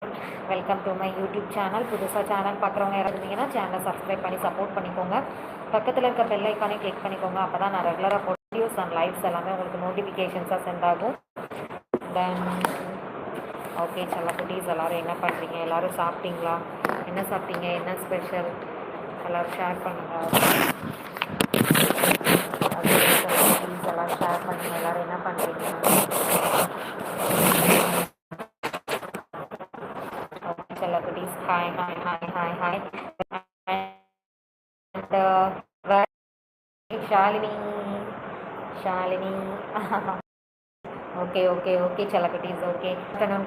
Welcome to my YouTube channel. புதுசாக channel பார்க்குறவங்க யாராவது இருந்தீங்கன்னா சேனலை சப்ஸ்கிரைப் பண்ணி சப்போர்ட் பண்ணிக்கோங்க. பக்கத்தில் இருக்க பெல் ஐக்கானே கிளிக் பண்ணிக்கோங்க. அப்போ தான் நான் ரெகுலராக போட்ட வீடியோஸ் அண்ட் லைவ்ஸ் எல்லாமே உங்களுக்கு நோட்டிஃபிகேஷன்ஸாக சென்ட் ஆகும். தென் ஓகே செல்லக்குட்டீஸ், எல்லோரும் என்ன பண்ணுறீங்க? எல்லோரும் சாப்பிட்டீங்களா? என்ன சாப்பிட்டீங்க? என்ன ஸ்பெஷல்? எல்லோரும் ஷேர் பண்ணுங்கள். ஓகே செல்லக்குட்டீஸ், எல்லோரும் ஷேர் பண்ணுங்கள். எல்லோரும் என்ன பண்ணுறீங்க? Celebrities, hi. And Shalini. Okay, celebrities, okay.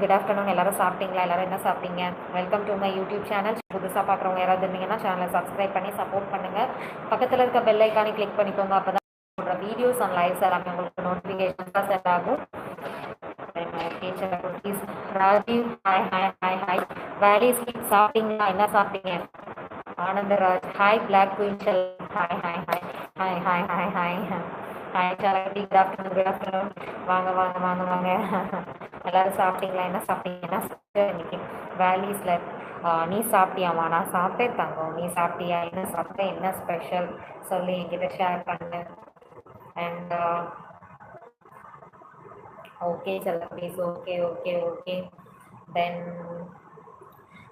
Good afternoon. எல்லாரும் சாப்பிட்டீங்களா? எல்லாரும் என்ன சாப்பிட்டீங்க? Welcome to my YouTube channel. புதுசாக பார்க்குறவங்க யாராவது இருந்தீங்கன்னா சேனலை சப்ஸ்கிரைப் பண்ணி சப்போர்ட் பண்ணுங்கள். பக்கத்தில் இருக்க பெல் ஐக்கானே கிளிக் பண்ணிக்கோங்க. அப்போ தான் போடுற வீடியோஸ் அண்ட் லைவ்ஸ் எல்லாமே உங்களுக்கு நோட்டிஃபிகேஷன்ஸாக சென்ட் ஆகும். ராஜீவ், ஹாய். வேலி ஸ்லீப் சாப்பிட்டீங்களா? என்ன சாப்பிட்டீங்க? ஆனந்தராஜ், ஹாய். பிளாக் குயின் செல், ஹாய் சாரதி, குட் ஆஃப்டர்நூன். வாங்க. எல்லாரும் சாப்பிட்டீங்களா? என்ன சாப்பிட்டீங்க? என்ன சாப்பிட்டு இன்னைக்கு வேலிஸில்? நீ சாப்பிட்டியாமா? நான் சாப்பிட்டேன் தங்கம். நீ சாப்பிட்டியா? என்ன சாப்பிட்டேன்? என்ன ஸ்பெஷல் சொல்லி என்கிட்ட ஷேர் பண்ணு. அண்ட் ஓகே செல்லப்ளீஸ், ஓகே. தென்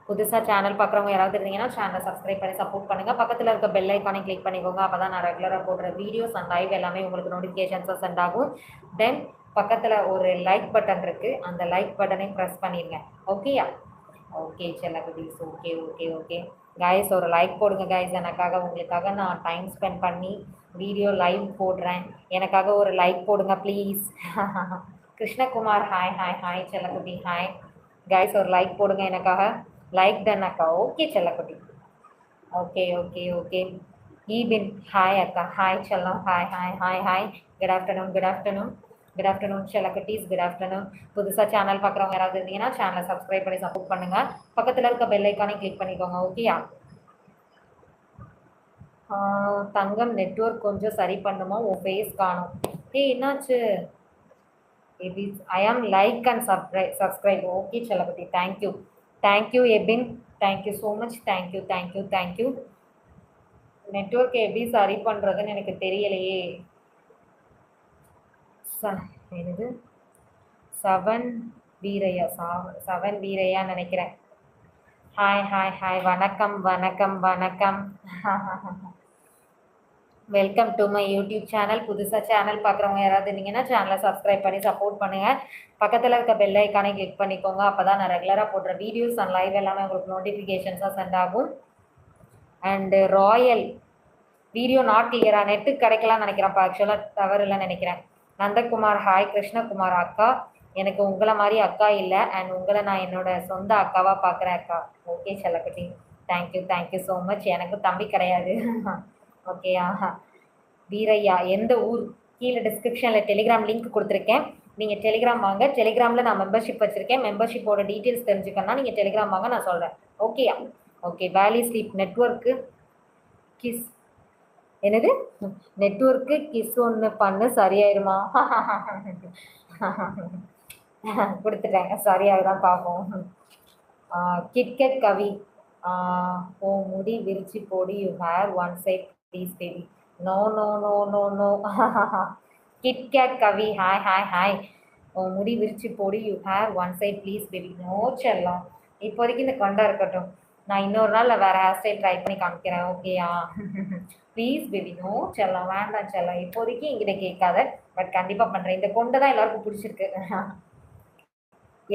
புதுசாக சேனல் பார்க்குறவங்க யாராவது இருந்தீங்கன்னா சேனலை சப்ஸ்கிரைப் பண்ணி சப்போர்ட் பண்ணுங்கள். பக்கத்தில் இருக்க பெல் ஐக்கானே கிளிக் பண்ணிக்கோங்க. அப்போ தான் நான் ரெகுலராக போடுற வீடியோஸ் அண்ட் லைவ் எல்லாமே உங்களுக்கு நோட்டிஃபிகேஷன்ஸாக சென்ட் ஆகும். தென் பக்கத்தில் ஒரு லைக் பட்டன் இருக்குது, அந்த லைக் பட்டனை ப்ரெஸ் பண்ணிடுங்க. ஓகேயா? ஓகே செல்லகுட்டீஸ், ஓகே கைஸ், ஒரு லைக் போடுங்க கைஸ். உங்களுக்காக நான் டைம் ஸ்பெண்ட் பண்ணி வீடியோ லைவ் போடுறேன். எனக்காக ஒரு லைக் போடுங்க ப்ளீஸ். கிருஷ்ணகுமார், ஹாய் செல்லகுட்டி, ஹாய் கைஸ். ஒரு லைக் போடுங்க எனக்காக. லைக் டன் அக்கா. ஓகே செல்லக்குட்டி, ஓகே. ஈபின், ஹாய் அக்கா. ஹாய் செல்லம், ஹாய். குட் ஆஃப்டர்நூன் செல்லக்குட்டீஸ், குட் ஆஃப்டர்நூன். புதுசாக சேனல் பார்க்குறவங்க யாராவது இருந்தீங்கன்னா சேனலை சப்ஸ்கிரைப் பண்ணி சப்போர்ட் பண்ணுங்கள். பக்கத்தில் இருக்க பெல் ஐக்கானே கிளிக் பண்ணிக்கோங்க. ஓகேயா? தங்கம், நெட்வொர்க் கொஞ்சம் சரி பண்ணுமா? உன் ஃபேஸ் காணும். என்னாச்சு? I am like and subscribe. Okay செல்லக்குட்டி, thank you Ebin, thank you so much. Thank you. Network எப்படி சரி பண்ணுறதுன்னு எனக்கு தெரியலையே. என்னது செவன் வீரையா நினைக்கிறேன். ஹாய். வணக்கம். Welcome to my YouTube channel. புதுசாக சேனல் பார்க்குறவங்க யாராவது இருந்தீங்கன்னா சேனலை சப்ஸ்கிரைப் பண்ணி சப்போர்ட் பண்ணுங்கள். பக்கத்தில் இருக்க பெல் ஐக்கானே கிளிக் பண்ணிக்கோங்க. அப்போ தான் நான் ரெகுலராக போடுற வீடியோஸ் அண்ட் லைவ் எல்லாமே உங்களுக்கு நோட்டிஃபிகேஷன்ஸாக சென்ட் ஆகும். அண்டு ராயல் வீடியோ நாட் கிளியரா? நெட்டு கிடைக்கலாம்னு நினைக்கிறேன்ப்பா. ஆக்சுவலாக டவர் இல்லைன்னு நினைக்கிறேன். நந்தகுமார், ஹாய். கிருஷ்ணகுமார், அக்கா எனக்கு உங்களை மாதிரி அக்கா இல்லை, அண்ட் உங்களை நான் என்னோட சொந்த அக்காவாக பார்க்குறேன் அக்கா. ஓகே செல்லக்குட்டி, தேங்க்யூ ஸோ மச். எனக்கு தம்பி கிடையாது. ஓகேயா? வீரையா, எந்த ஊர்? கீழே டிஸ்கிரிப்ஷனில் டெலிகிராம் லிங்க் கொடுத்துருக்கேன். நீங்கள் டெலிகிராம் வாங்க. டெலிகிராமில் நான் மெம்பர்ஷிப் வச்சுருக்கேன். மெம்பர்ஷிப்போட டீட்டெயில்ஸ் தெரிஞ்சுக்கணும்னா நீங்கள் டெலிகிராம் வாங்க, நான் சொல்கிறேன். ஓகேயா? ஓகே. வேலி ஸ்லீப் நெட்வொர்க்கு கிஸ், என்னது நெட்வொர்க்கு கிஸ் ஒன்று பண்ணு சரியாயிருமா? கொடுத்துட்டேங்க, சரியாயிரும் பார்ப்போம். கிட்கட் கவி, ஓ முடி விரிச்சு போடி, you hair one side please baby. No. KitKat Kavi, hi. ஓ முடி விரிச்சு போடி, you hair one side please baby. No செல்லம், இப்போதைக்கு இந்த கொண்டா இருக்கட்டும். நான் இன்னொரு நாள் வேறு ஹேர் ஸ்டைல் ட்ரை பண்ணி காமிக்கிறேன். ஓகேயா? ப்ளீஸ் பேபி, நோ செல்லம், வேண்டாம் செல்லம். இப்போதைக்கு என்கிட்ட கேட்காத, பட் கண்டிப்பாக பண்ணுறேன். இந்த கொண்டை தான் எல்லாருக்கும் பிடிச்சிருக்கு.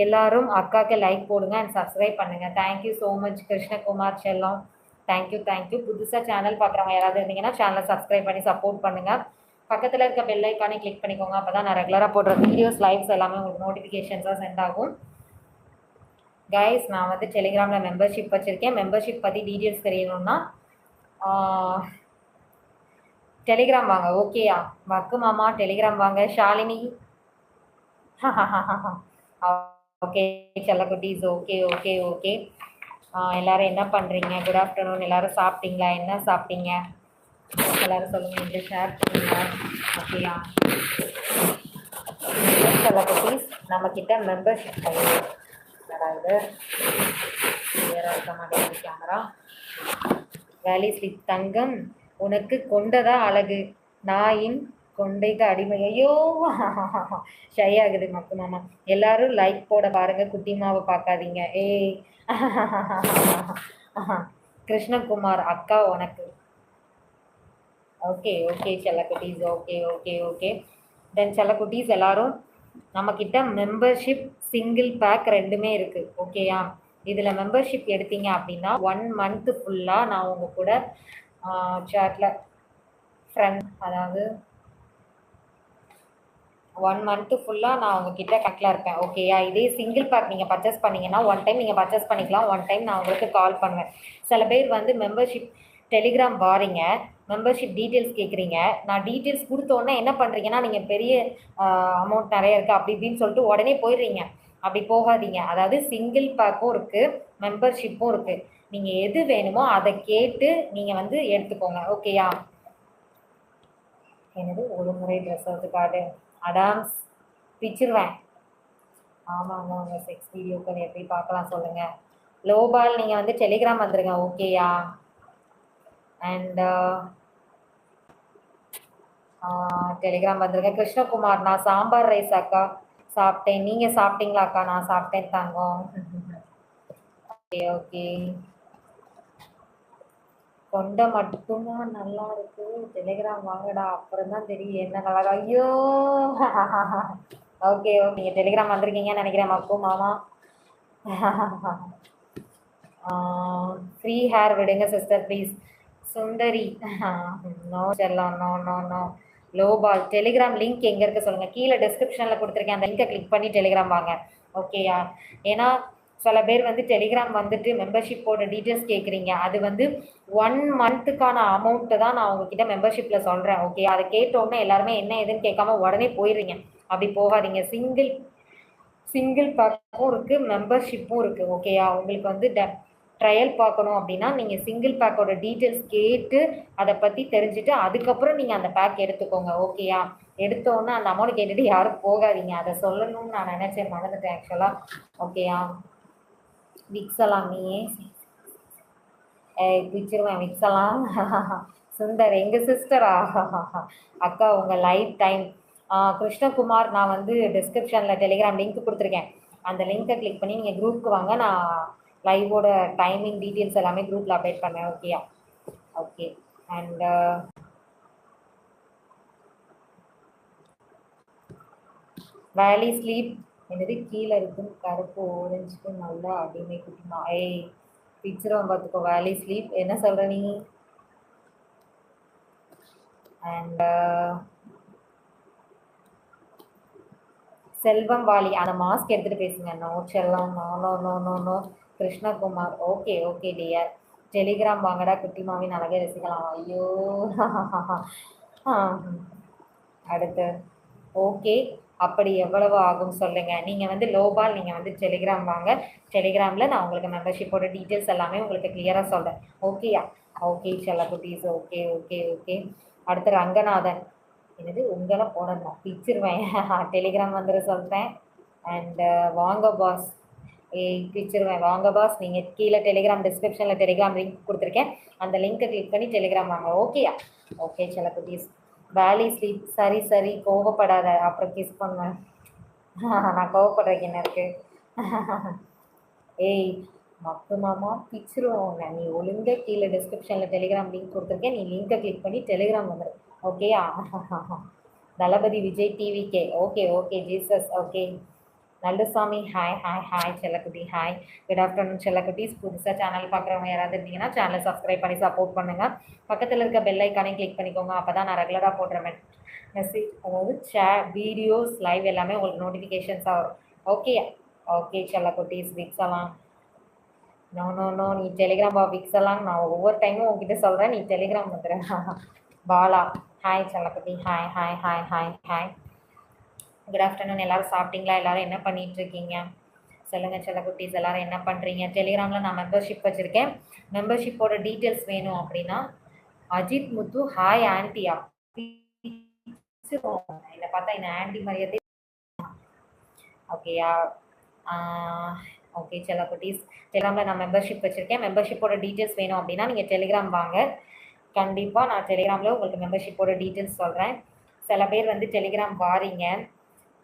எல்லாரும் அக்காவுக்கு லைக் போடுங்க அண்ட் சப்ஸ்கிரைப் பண்ணுங்கள். தேங்க்யூ ஸோ மச் கிருஷ்ணகுமார் செல்லம், தேங்க்யூ. புதுசாக சேனல் பார்க்குறவங்க யாராவது இருந்தீங்கன்னா சேனலை சப்ஸ்கிரைப் பண்ணி சப்போர்ட் பண்ணுங்கள். பக்கத்தில் இருக்க பெல் ஐக்கானே கிளிக் பண்ணிக்கோங்க. அப்போ தான் நான் ரெகுலராக போடுற வீடியோஸ் லைவ்ஸ் எல்லாமே உங்களுக்கு நோட்டிஃபிகேஷன்ஸாக சென்ட் ஆகும். கைஸ், நான் வந்து டெலிகிராமில் மெம்பர்ஷிப் வச்சுருக்கேன். மெம்பர்ஷிப் பற்றி டீட்டெயில்ஸ் தெரியணும்னா டெலிகிராம் வாங்க. ஓகேயா? வக்கு மாமா, டெலிகிராம் வாங்க. ஷாலினி, ஓகே செல்லக்குட்டீஸ், ஓகே. எல்லோரும் என்ன பண்ணுறீங்க? Good afternoon. எல்லோரும் சாப்பிட்டீங்களா? என்ன சாப்பிட்டீங்க? எல்லோரும் சொல்லுங்கள், இங்கே ஷேர் பண்ணுங்கள். ஓகேயா? செல்லக்குட்டீஸ், நம்மக்கிட்ட மெம்பர்ஷிப் என்னடா இது கிளியரா இருக்க மாட்டேங்குது கேமரா. வேலி ஸ்லிப் தங்கம் உனக்கு கொண்டதா அழகு நாயின் கொண்டைக்கு அடிமை. ஐயோ ஷை ஆகுது மக்கு மாமா. எல்லாரும் லைக் போட பாருங்க, குட்டிமாவை பார்க்காதீங்க. ஏய் கிருஷ்ணகுமார் அக்கா உனக்கு. ஓகே ஓகே செல்லக்குட்டீஸ், ஓகே ஓகே ஓகே. தென் செல்லக்குட்டீஸ் எல்லாரும் நம்மக்கிட்ட மெம்பர்ஷிப் சிங்கிள் பேக் ரெண்டுமே இருக்குது. ஓகேயா, இதில் மெம்பர்ஷிப் எடுத்தீங்க அப்படின்னா 1 மந்த்து ஃபுல்லாக நான் உங்கள் கூட சேட்டில் அதாவது 1 மந்த்து ஃபுல்லாக நான் உங்ககிட்ட கட்டில் இருப்பேன். ஓகேயா, இதே சிங்கிள் பேக் நீங்கள் பர்ச்சேஸ் பண்ணிங்கன்னா 1 டைம் நீங்கள் பர்ச்சேஸ் பண்ணிக்கலாம், 1 டைம் நான் உங்களுக்கு கால் பண்ணுவேன். சில பேர் வந்து மெம்பர்ஷிப் டெலிகிராம் வாரீங்க, மெம்பர்ஷிப் டீட்டெயில்ஸ் கேட்குறீங்க. நான் டீட்டெயில்ஸ் கொடுத்தோன்னே என்ன பண்ணுறீங்கன்னா, நீங்கள் பெரிய அமௌண்ட் நிறைய இருக்குது அப்படி இப்படின்னு சொல்லிட்டு உடனே போயிடுறீங்க. அப்படி போகாதீங்க. அதாவது சிங்கிள் பேக்கும் இருக்குது, மெம்பர்ஷிப்பும் இருக்குது. நீங்கள் எது வேணுமோ அதை கேட்டு நீங்கள் வந்து எடுத்துக்கோங்க. ஓகேயா. என்னது ஒரு முறை ட்ரெஸ் கார்டு அடாம்ஸ் பிச்சிருவேன். ஆமாங்க, உங்கள் செக்ஸ் வீடியோக்கு எப்படி பார்க்கலாம் சொல்லுங்கள். லோபால் நீங்கள் வந்து டெலிகிராம் வந்துருங்க. ஓகேயா. அண்ட் டெலிகிராம் வந்துருங்க. கிருஷ்ணகுமார் நான் சாம்பார் ரைஸ் அக்கா சாப்பிட்டேன், நீங்கள் சாப்பிட்டீங்களா அக்கா? நான் சாப்பிட்டேன் தாங்க. Okay okay. கொண்டை மட்டும்தான் நல்லா இருக்கு, டெலிகிராம் வாங்கடா அப்புறம் தான் தெரியும் என்ன நல்லா. ஐயோ ஓகே ஓகே. நீங்கள் டெலிகிராம் வந்திருக்கீங்கன்னு நினைக்கிறேன் மக்கு மாமா. ஃப்ரீ ஹேர் விடுங்க சிஸ்டர் ப்ளீஸ். சுந்தரி நோ செல்லம், no no no. லோபால் Telegram link எங்கே இருக்குது சொல்லுங்கள். கீழே டிஸ்கிரிப்ஷனில் கொடுத்துருக்கேன், அந்த லிங்கை கிளிக் பண்ணி டெலிகிராம் வாங்க. ஓகேயா. ஏன்னா சில பேர் வந்து டெலிகிராம் வந்துட்டு மெம்பர்ஷிப்போட டீட்டெயில்ஸ் கேட்குறீங்க. அது வந்து 1 மந்த்துக்கான அமௌண்ட்டு தான் நான் உங்ககிட்ட மெம்பர்ஷிப்பில் சொல்கிறேன். ஓகே, அதை கேட்டோன்னே எல்லாருமே என்ன ஏதுன்னு கேட்காம உடனே போயிடுறீங்க. அப்படி போகாதீங்க. சிங்கிள் பேக்கும் இருக்குது, மெம்பர்ஷிப்பும் இருக்குது. ஓகேயா. உங்களுக்கு வந்து ட்ரையல் பார்க்கணும் அப்படின்னா நீங்கள் சிங்கிள் பேக்கோட டீட்டெயில்ஸ் கேட்டு அதை பற்றி தெரிஞ்சுட்டு அதுக்கப்புறம் நீங்கள் அந்த பேக் எடுத்துக்கோங்க. ஓகேயா. எடுத்தோன்னே அந்த அமௌண்ட் கேட்டுட்டு யாரும் போகாதீங்க. அதை சொல்லணும்னு நான் நினச்சேன், மறந்துட்டேன் ஆக்சுவலாக. ஓகேயா. விக்ஸலாம் நீயே பிடிச்சிருவேன் விக்ஸலாம். சுந்தர் எங்கள் சிஸ்டரா அக்கா உங்கள் லைஃப் டைம். கிருஷ்ணகுமார் நான் வந்து டிஸ்கிரிப்ஷனில் டெலிகிராம் லிங்க் கொடுத்துருக்கேன், அந்த லிங்க்கை கிளிக் பண்ணி நீங்கள் குரூப்புக்கு வாங்க. நான் லைவோட டைமிங் டீட்டெயில்ஸ் எல்லாமே குரூப்பில் அப்டேட் பண்ணேன். ஓகேயா. ஓகே. அண்ட் வேலி ஸ்லீப் என்னது கீழே இருக்கும் கருப்பு ஓரஞ்சுக்கு நல்லா அடிமை குட்டிமா. ஏய் பிக்சரும் பார்த்துக்கோ. வேலி ஸ்லீப் என்ன சொல்கிற நீ. அண்ட் செல்வம் வாலி அந்த மாஸ்க் எடுத்துகிட்டு பேசுங்க. நோ செல்லம், no no no no no. Krishnakumar okay okay dear. Telegram வாங்கடா குட்டிமாவின் அழகே ரசிக்கலாம். ஐயோ அடுத்து ஓகே. அப்படி எவ்வளவு ஆகும் சொல்லுங்கள். நீங்கள் வந்து லோபால் நீங்கள் வந்து டெலிகிராம் வாங்க. டெலிகிராமில் நான் உங்களுக்கு மெம்பர்ஷிப்போட டீட்டெயில்ஸ் எல்லாமே உங்களுக்கு கிளியராக சொல்கிறேன். ஓகேயா. ஓகே செல்லக்குட்டீஸ், ஓகே ஓகே ஓகே. அடுத்து ரங்கநாதன் என்னது உங்களை போடணும் பிச்சிருவேன். டெலிகிராம் வந்துட சொல்கிறேன். அண்டு வாங்க பாஸ். ஏய் பிச்சிருவேன் வாங்க பாஸ். நீங்கள் கீழே டெலிகிராம் டிஸ்கிரிப்ஷனில் டெலிகிராம் லிங்க் கொடுத்துருக்கேன், அந்த லிங்க்கை கிளிக் பண்ணி டெலிகிராம் வாங்க. ஓகேயா. ஓகே செல்லக்குட்டீஸ். வேலி ஸ்லீப் சரி சரி கோவப்படாத அப்புறம் கிஸ் பண்ணுவேன். நான் கோவப்படுறதுக்கு என்ன இருக்கு. ஏய் மக்கு மாமா பிச்சிருவோங்க. நீ ஒழுங்காக கீழே டிஸ்கிரிப்ஷனில் டெலிகிராம் லிங்க் கொடுத்துருக்கேன், நீ லிங்கை கிளிக் பண்ணி டெலிகிராம் வந்துடு. ஓகேயா. Thalapathy Vijay TVK okay okay. Jesus okay. Nallusamy hi hi hi செல்லக்குட்டி ஹாய். குட் ஆஃப்டர்நூன் செல்லக்குட்டீஸ். புதுசாக சேனல் பார்க்குறவங்க யாராவது இருந்தீங்கன்னா சேனலை சப்ஸ்கிரைப் பண்ணி சப்போர்ட் பண்ணுங்கள். பக்கத்தில் இருக்க பெல் ஐக்கானையும் கிளிக் பண்ணிக்கோங்க. அப்போ தான் நான் ரெகுலராக போடுற மெசேஜ் அதாவது வீடியோஸ் லைவ் எல்லாமே உங்களுக்கு நோட்டிஃபிகேஷன்ஸ் ஆகும். ஓகே ஓகே செல்லக்குட்டீஸ். விக்ஸலாம் நோ நோ நோ. நீ டெலிகிராம் விக்ஸலாம் நான் ஒவ்வொரு டைமும் உங்ககிட்ட சொல்கிறேன், நீ டெலிகிராம் வந்துடுறேன். பாலா ஹாய் செல்லக்குட்டி hi hi hi hi hi. Good afternoon. எல்லோரும் சாப்பிட்டீங்களா? எல்லோரும் என்ன பண்ணிகிட்ருக்கீங்க சொல்லுங்கள் செல்லக்குட்டீஸ். எல்லோரும் என்ன பண்ணுறீங்க? டெலிகிராமில் நான் மெம்பர்ஷிப் வச்சுருக்கேன். மெம்பர்ஷிப்போட டீட்டெயில்ஸ் வேணும் அப்படின்னா அஜித் முத்து ஹாய் ஆன்ட்டியா. என்னை பார்த்தா என்ன ஆன்ட்டி மாதிரியே. ஓகேயா. ஓகே செல்லக்குட்டீஸ், டெலிகிராமில் நான் மெம்பர்ஷிப் வச்சுருக்கேன். மெம்பர்ஷிப்போட டீட்டெயில்ஸ் வேணும் அப்படின்னா நீங்கள் டெலிகிராம் வாங்க. கண்டிப்பாக நான் டெலிகிராமில் உங்களுக்கு மெம்பர்ஷிப்போட டீட்டெயில்ஸ் சொல்கிறேன். சில பேர் வந்து டெலிகிராம் வாரீங்க.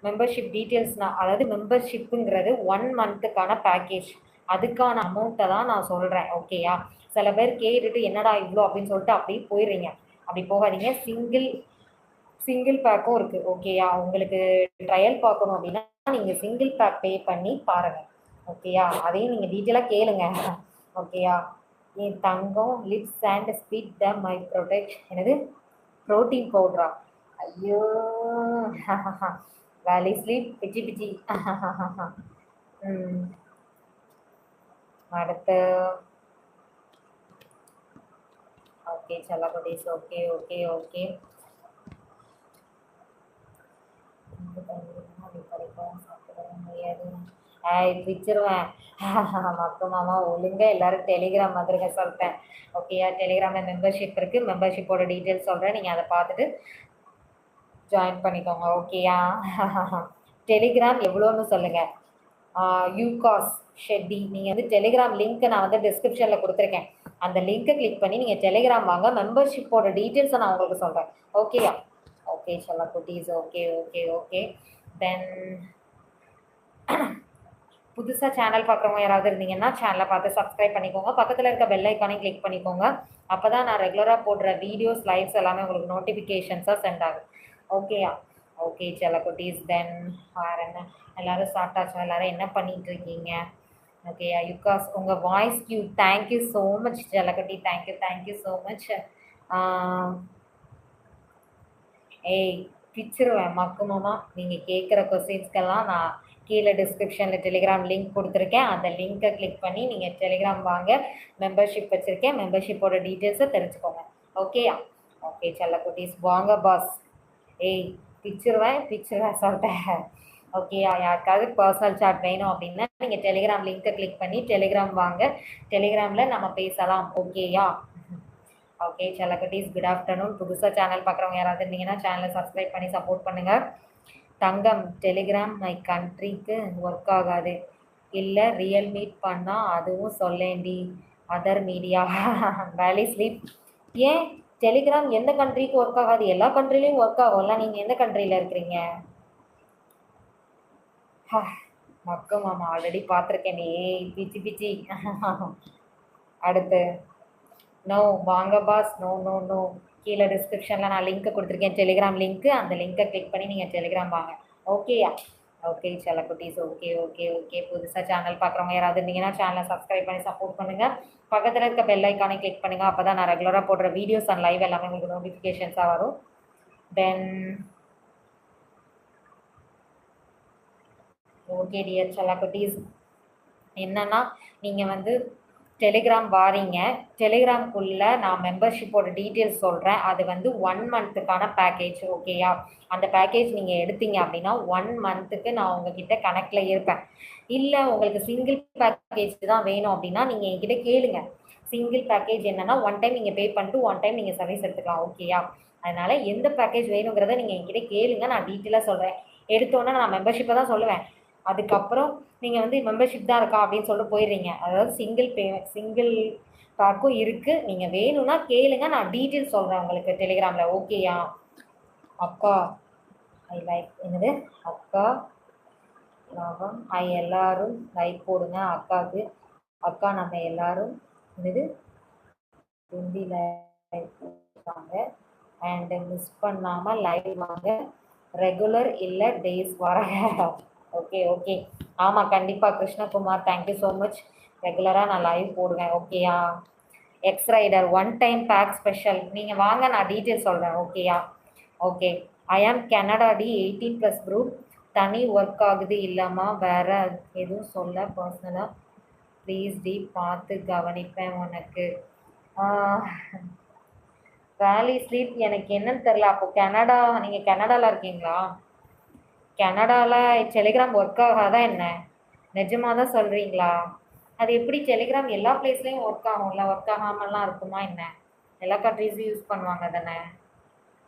மெம்பர்ஷிப் டீட்டெயில்ஸ்னால் அதாவது மெம்பர்ஷிப்புங்கிறது 1 மந்த்துக்கான பேக்கேஜ். அதுக்கான அமௌண்ட்டை தான் நான் சொல்கிறேன். ஓகேயா? சில பேர் கேட்டுட்டு என்னடா இவ்வளோ அப்படின்னு சொல்லிட்டு அப்படியே போயிடுறீங்க. அப்படி போகாதீங்க. சிங்கிள் பேக்கும் இருக்குது. ஓகேயா? உங்களுக்கு ட்ரையல் பார்க்கணும் அப்படின்னா நீங்கள் சிங்கிள் பேக் பே பண்ணி பாருங்கள். ஓகேயா? அதையும் நீங்கள் டீட்டெயிலாக கேளுங்க. ஓகேயா? என் தங்கம் lips and speed the my protect என்னது ப்ரோட்டீன் பவுட்ரா? ஐயோ வேலி ஸ்லீப் பிச்சி பிச்சி. அடுத்து ஓகே செல்லக்குட்டீஸ். ஓகே ஓகே ஓகே பிச்சிருவேன் மக்கள் மாமா. ஒழுங்கா எல்லாரும் டெலிகிராம் வந்துருங்க சொல்லிட்டேன். ஓகேயா? டெலிகிராமில் மெம்பர்ஷிப் இருக்குது. மெம்பர்ஷிப்போட டீட்டெயில்ஸ் சொல்கிறேன். நீங்கள் அதை பார்த்துட்டு ஜாயின் பண்ணிக்கோங்க. ஓகேயா? டெலிகிராம் எவ்வளோன்னு சொல்லுங்கள். யூகாஸ் ஷெட்டி. நீங்கள் வந்து டெலிகிராம் லிங்க்கை நான் வந்து டிஸ்கிரிப்ஷனில் கொடுத்துருக்கேன். அந்த லிங்க்கை கிளிக் பண்ணி நீங்கள் டெலிகிராம் வாங்க. மெம்பர்ஷிப்போட டீட்டெயில்ஸை நான் உங்களுக்கு சொல்கிறேன். ஓகேயா? ஓகே செல்லக்குட்டீஸ். ஓகே ஓகே ஓகே தென் புதுசாக சேனல் பார்க்குறவங்க யாராவது இருந்தீங்கன்னா சேனலை பார்த்து சப்ஸ்கிரைப் பண்ணிக்கோங்க. பக்கத்தில் இருக்க பெல் ஐக்கானையும் கிளிக் பண்ணிக்கோங்க. அப்போ தான் நான் ரெகுலராக போடுற வீடியோஸ் லைவ்ஸ் எல்லாமே உங்களுக்கு நோட்டிஃபிகேஷன்ஸாக சென்ட் ஆகும். ஓகேயா? ஓகே செல்லக்குட்டீஸ். தென் வேறு என்ன, எல்லோரும் சாப்பிட்டாச்சா? எல்லோரும் என்ன பண்ணிகிட்டு இருக்கீங்க? ஓகேயா? யுகாஸ் உங்கள் வாய்ஸ் கியூ. தேங்க்யூ ஸோ மச் செல்லக்குட்டி. Thank you so much. ஏய் பிச்சிருவேன் மக்குமாமா. நீங்கள் கேட்குற கொஸ்டின்ஸ்க்கெல்லாம் நான் கீழே டிஸ்கிரிப்ஷனில் டெலிகிராம் லிங்க் கொடுத்துருக்கேன். அந்த லிங்க்கை கிளிக் பண்ணி நீங்கள் டெலிகிராம் வாங்க. மெம்பர்ஷிப் வச்சுருக்கேன். மெம்பர்ஷிப்போட டீட்டெயில்ஸை தெரிஞ்சுக்கோங்க. ஓகேயா? ஓகே செல்லக்குட்டீஸ் வாங்க பாஸ். ஏய் பிச்சிருவேன் சொல்லிட்டேன். ஓகேயா? யாருக்காவது பர்சனல் சாட் வேணும் அப்படின்னா நீங்கள் டெலிகிராம் லிங்க்கை கிளிக் பண்ணி டெலிகிராம் வாங்க. டெலிகிராமில் நம்ம பேசலாம். ஓகேயா? ஓகே செல்லக்குட்டீஸ் குட் ஆஃப்டர்நூன். புதுசாக சேனல் பார்க்குறவங்க யாராவது இருந்தீங்கன்னா சேனலை சப்ஸ்கிரைப் பண்ணி சப்போர்ட் பண்ணுங்கள். தங்கம் டெலிகிராம் மை கண்ட்ரிக்கு ஒர்க் ஆகாது. இல்லை ரியல் மீட் பண்ணால் அதுவும் சொல்லேண்டி அதர் மீடியா வேலி ஸ்லீப். ஏன் டெலிகிராம் எந்த கண்ட்ரிக்கு ஒர்க் ஆகாது? எல்லா கண்ட்ரிலையும் ஒர்க் ஆகும்ல. நீங்கள் எந்த கண்ட்ரியில் இருக்கிறீங்க? மக்கள் மாமா ஆல்ரெடி பார்த்துருக்கேன். ஏய் பிச்சி அடுத்து நோ வாங்க பாஸ். நோ கீழே டிஸ்கிரிப்ஷனில் நான் லிங்க்கை கொடுத்துருக்கேன். Telegram link. அந்த லிங்க்கை கிளிக் பண்ணி நீங்கள் டெலிகிராம் வாங்க. ஓகேயா? ஓகே செல்லக்குட்டீஸ். ஓகே புதுசாக சேனல் பார்க்குறவங்க யாராவது இருந்தீங்கன்னா சேனலை சப்ஸ்கிரைப் பண்ணி சப்போர்ட் பண்ணுங்கள். பக்கத்தில் இருக்க பெல் ஐக்கானை கிளிக் பண்ணுங்கள். அப்போ தான் நான் ரெகுலராக போடுற வீடியோஸ் அண்ட் லைவ் எல்லாமே உங்களுக்கு நோட்டிஃபிகேஷன்ஸாக வரும். தென் ஓகே டியர் செல்லக்குட்டீஸ், என்னென்னா நீங்கள் வந்து டெலிகிராம் வாரீங்க. டெலிகிராம்குள்ளே நான் மெம்பர்ஷிப்போட டீட்டெயில்ஸ் சொல்கிறேன். அது வந்து 1 மந்த்துக்கான பேக்கேஜ். ஓகேயா? அந்த பேக்கேஜ் நீங்கள் எடுத்தீங்க அப்படின்னா 1 மந்த்துக்கு நான் உங்ககிட்ட கனெக்டில் இருப்பேன். இல்லை உங்களுக்கு சிங்கிள் பேக்கேஜ் தான் வேணும் அப்படின்னா நீங்கள் என்கிட்ட கேளுங்க. சிங்கிள் பேக்கேஜ் என்னென்னா 1 டைம் நீங்கள் பே பண்ணிட்டு 1 டைம் நீங்கள் சர்வீஸ் எடுத்துக்கலாம். ஓகேயா? அதனால் எந்த பேக்கேஜ் வேணுங்கிறத நீங்கள் என்கிட்ட கேளுங்க. நான் டீட்டெயிலாக சொல்கிறேன். எடுத்தோன்னே நான் மெம்பர்ஷிப்பை தான் சொல்லுவேன். அதுக்கப்புறம் நீங்கள் வந்து மெம்பர்ஷிப் தான் இருக்கா அப்படின்னு சொல்லிட்டு போயிடுறீங்க. அதாவது சிங்கிள் பேக்கும் இருக்குது. நீங்கள் வேணும்னா கேளுங்க. நான் டீட்டெயில்ஸ் சொல்கிறேன் உங்களுக்கு டெலிகிராமில். ஓகேயா? அக்கா ஐ லைக் என்னது அக்கா லாபம் ஐ எல்லாரும் லைக் போடுங்க அக்காவுக்கு. அக்கா நம்ம எல்லாரும் என்னது ஹிந்தி லைக் போடுவாங்க. அண்டு மிஸ் பண்ணாமல் லைவ் வாங்க. ரெகுலர் இல்லை டேஸ் வராங்க. ஓகே ஆமாம் கண்டிப்பாக கிருஷ்ணகுமார். Thank you so much. ரெகுலராக நான் லைவ் போடுவேன். ஓகேயா? X rider 1 time pack special. நீங்கள் வாங்க நான் டீட்டெயில் சொல்கிறேன். ஓகேயா? Okay I am Canada D 18+ group. தனி ஒர்க் ஆகுது இல்லைம்மா. வேறு எதுவும் சொல்ல பர்சனலாக ப்ளீஸ் டி பார்த்து கவனிப்பேன் உனக்கு. வேலி ஸ்லீப் எனக்கு என்னன்னு தெரில. அப்போது கனடா நீங்கள் கனடாவில் இருக்கீங்களா? கனடாவில் டெலிகிராம் ஒர்க் ஆகாதா என்ன? நிஜமாக தான் சொல்கிறீங்களா? அது எப்படி டெலிகிராம் எல்லா பிளேஸ்லேயும் ஒர்க் ஆகும்ல? ஒர்க் ஆகாமலாம் இருக்குமா என்ன? எல்லா கண்ட்ரீஸும் யூஸ் பண்ணுவாங்க தானே?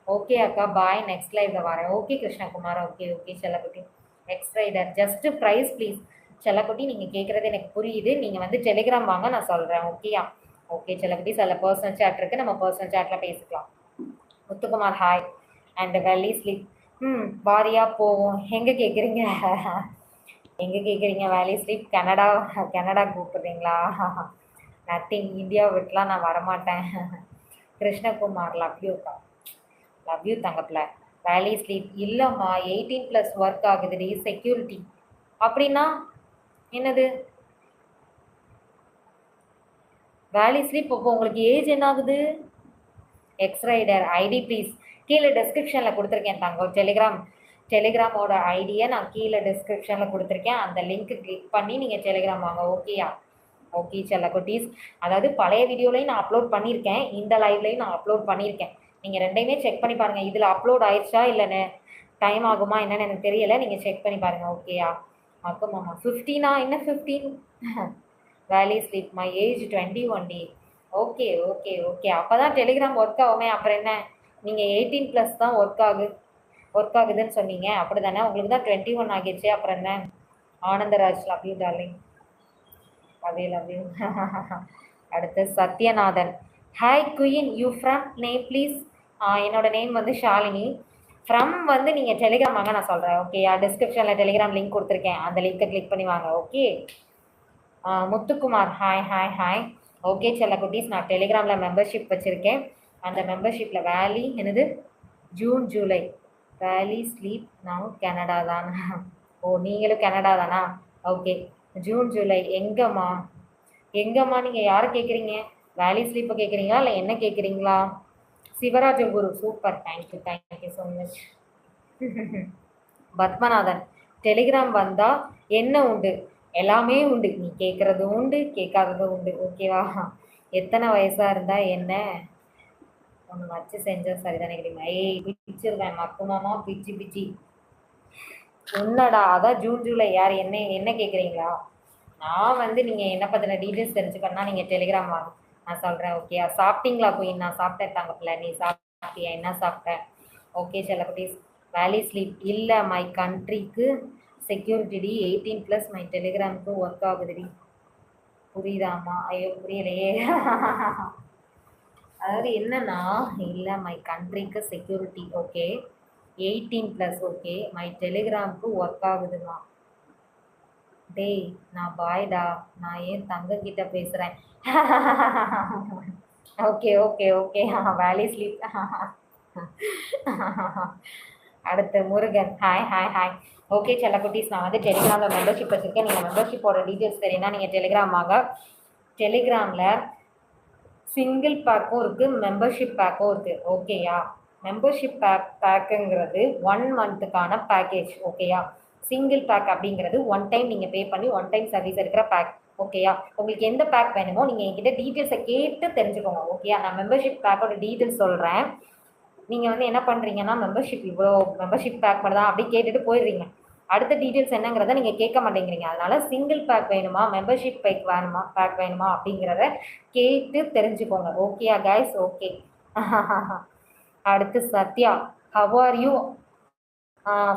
ஓகே அக்கா பாய். நெக்ஸ்ட் லைவில் வரேன். ஓகே கிருஷ்ணகுமார். ஓகே செல்லக்குட்டி. X rider just price please. செல்லக்குட்டி, நீங்கள் கேட்குறது எனக்கு புரியுது. நீங்கள் வந்து டெலிகிராம் வாங்க, நான் சொல்கிறேன். ஓகேயா? ஓகே செல்லக்குட்டி, சில பர்சனல் சேட் இருக்குது, நம்ம பர்சனல் சேட்டில் பேசிக்கலாம். முத்துக்குமார் ஹாய் அண்ட் வெள்ளி ஸ்லீப். வாரியா போவோம். எங்கே கேட்குறீங்க? எங்கே கேட்குறீங்க? வேலி ஸ்லீப் கனடா. கனடா கூப்பிட்றீங்களா? நத்திங், இந்தியா விட்டுலாம் நான் வரமாட்டேன். கிருஷ்ணகுமார் லவ் யூக்கா. லவ் யூ தங்கப்பில். வேலி ஸ்லீப் இல்லைம்மா, 18+ ஒர்க் ஆகுதுடி, செக்யூரிட்டி. அப்படின்னா என்னது? வேலி ஸ்லீப் அப்போ உங்களுக்கு ஏஜ் என்ன ஆகுது? எக்ஸ்ரைடர் ஐடி ப்ளீஸ். கீழே டெஸ்கிரிப்ஷனில் கொடுத்துருக்கேன் தங்கம். டெலிகிராமோட ஐடியை நான் கீழே டிஸ்கிரிப்ஷனில் கொடுத்துருக்கேன். அந்த லிங்க்கு கிளிக் பண்ணி நீங்கள் டெலிகிராம் வாங்க. ஓகேயா? ஓகே செல்லக்குட்டீஸ். அதாவது பழைய வீடியோலையும் நான் அப்லோட் பண்ணியிருக்கேன், இந்த லைவ்லையும் நான் அப்லோட் பண்ணியிருக்கேன். நீங்கள் ரெண்டையுமே செக் பண்ணி பாருங்கள். இதில் அப்லோட் ஆயிடுச்சா இல்லைன்னு டைம் ஆகுமா என்னன்னு எனக்கு தெரியலை. நீங்கள் செக் பண்ணி பாருங்கள். ஓகேயா? ஆமாம் 15. என்ன 15? வேலி sleep my age 21 day. Okay okay okay, அப்போ தான் டெலிகிராம் ஒர்க் ஆகுமே. அப்புறம் என்ன, நீங்கள் 18+ தான் ஒர்க் ஆகுதுன்னு சொன்னீங்க, அப்படி தானே? உங்களுக்கு தான் 21 ஆகிடுச்சு, அப்புறம் என்ன? Anandraj love you darling. Love you. அடுத்து Sathyanathan hi queen, you from name please? என்னோட நேம் வந்து ஷாலினி. ஃப்ரம் வந்து நீங்கள் டெலிகிராம் வாங்க, நான் சொல்கிறேன். ஓகேயா? டிஸ்கிரிப்ஷனில் டெலிகிராம் லிங்க் கொடுத்துருக்கேன், அந்த லிங்க்கை கிளிக் பண்ணி வாங்க. Okay. Muthukumar hi hi hi. Okay செல்லக்குட்டீஸ், நான் டெலிகிராமில் மெம்பர்ஷிப் வச்சுருக்கேன். அந்த மெம்பர்ஷிப்பில் வேலி என்னது ஜூன் ஜூலை. வேலி ஸ்லீப் நவ் கனடா தான். ஓ, நீங்களும் கனடா தானா? ஓகே. ஜூன் ஜூலை எங்கம்மா? நீங்கள் யாரை கேட்குறீங்க? வேலி ஸ்லீப்பை கேட்குறீங்களா இல்லை என்ன கேட்குறீங்களா? Sivarajaguru super, thank you so much. Padmanathan Telegram வந்தால் என்ன உண்டு? எல்லாமே உண்டு. நீ கேட்குறது உண்டு, கேட்காததும் உண்டு. ஓகேவா? எத்தனை வயசாக இருந்தால் என்ன? ஒன்று வச்சு செஞ்சால் சரிதானே கிடைக்குமா? பிச்சிருவேன் மக்குமாமா, பிச்சி உன்னடா. அதான் ஜூன் ஜூலை யார் என்ன கேட்குறீங்களா? நான் வந்து நீங்கள் என்ன பற்றின டீட்டெயில்ஸ் தெரிஞ்சுக்கணும்னா நீங்கள் டெலிகிராம் வாங்க, நான் சொல்கிறேன். ஓகேயா? சாப்பிட்டீங்களா குயின்? நான் சாப்பிட்டேன் தங்கப்பில்லை. நீ சாப்பிட்டியா? என்ன சாப்பிட்டேன்? ஓகே செல்லக்குட்டீஸ். வேலி ஸ்லீப் இல்லை, மை கண்ட்ரிக்கு செக்யூரிட்டி 18+ மை டெலிகிராமுக்கு ஒர்க் ஆகுதுடி. புரியுதாம்மா? ஐயோ புரியலையே. அதாவது என்னன்னா, இல்லை மை கண்ட்ரிக்கு செக்யூரிட்டி ஓகே, 18+. ஓகே, மை டெலிகிராமுக்கு ஒர்க் ஆகுதுமா. டேய் நான் பாய்டா, நான் ஏன் தங்கக்கிட்ட பேசுகிறேன். Okay okay okay. வேலி ஸ்லீப். அடுத்து Murugan hi hi hi. Okay செல்லக்குட்டீஸ், நான் வந்து டெலிகிராமில் மெம்பர்ஷிப் வச்சுருக்கேன். நீங்கள் மெம்பர்ஷிப்போட டீட்டெயில்ஸ் தெரியும்னா நீங்கள் டெலிகிராம் வாங்க. டெலிகிராமில் சிங்கிள் பேக்கும் இருக்குது, மெம்பர்ஷிப் பேக்கும் இருக்குது. ஓகேயா? மெம்பர்ஷிப் பேக்குங்கிறது 1 மந்த்துக்கான பேக்கேஜ். ஓகேயா? சிங்கிள் பேக் அப்படிங்கிறது 1 டைம் நீங்கள் பே பண்ணி 1 டைம் சர்வீஸ் இருக்கிற பேக். ஓகேயா? உங்களுக்கு எந்த பேக் வேணுமோ நீங்கள் என்கிட்ட டீட்டெயில்ஸை கேட்டு தெரிஞ்சுக்கோங்க. ஓகேயா? நான் மெம்பர்ஷிப் பேக்கோட டீட்டெயில்ஸ் சொல்கிறேன். நீங்கள் வந்து என்ன பண்ணுறீங்கன்னா, மெம்பர்ஷிப் பேக் மட்டும் தான் அப்படி கேட்டுட்டு போயிடுறீங்க. அடுத்த டீட்டெயில்ஸ் என்னங்கிறத நீங்கள் கேட்க மாட்டேங்கிறீங்க. அதனால் சிங்கிள் பேக் வேணுமா, மெம்பர்ஷிப் பேக் வேணுமா அப்படிங்கிறத கேட்டு தெரிஞ்சுக்கோங்க. ஓகேயா கைஸ்? ஓகே. அடுத்து Sathya how are you?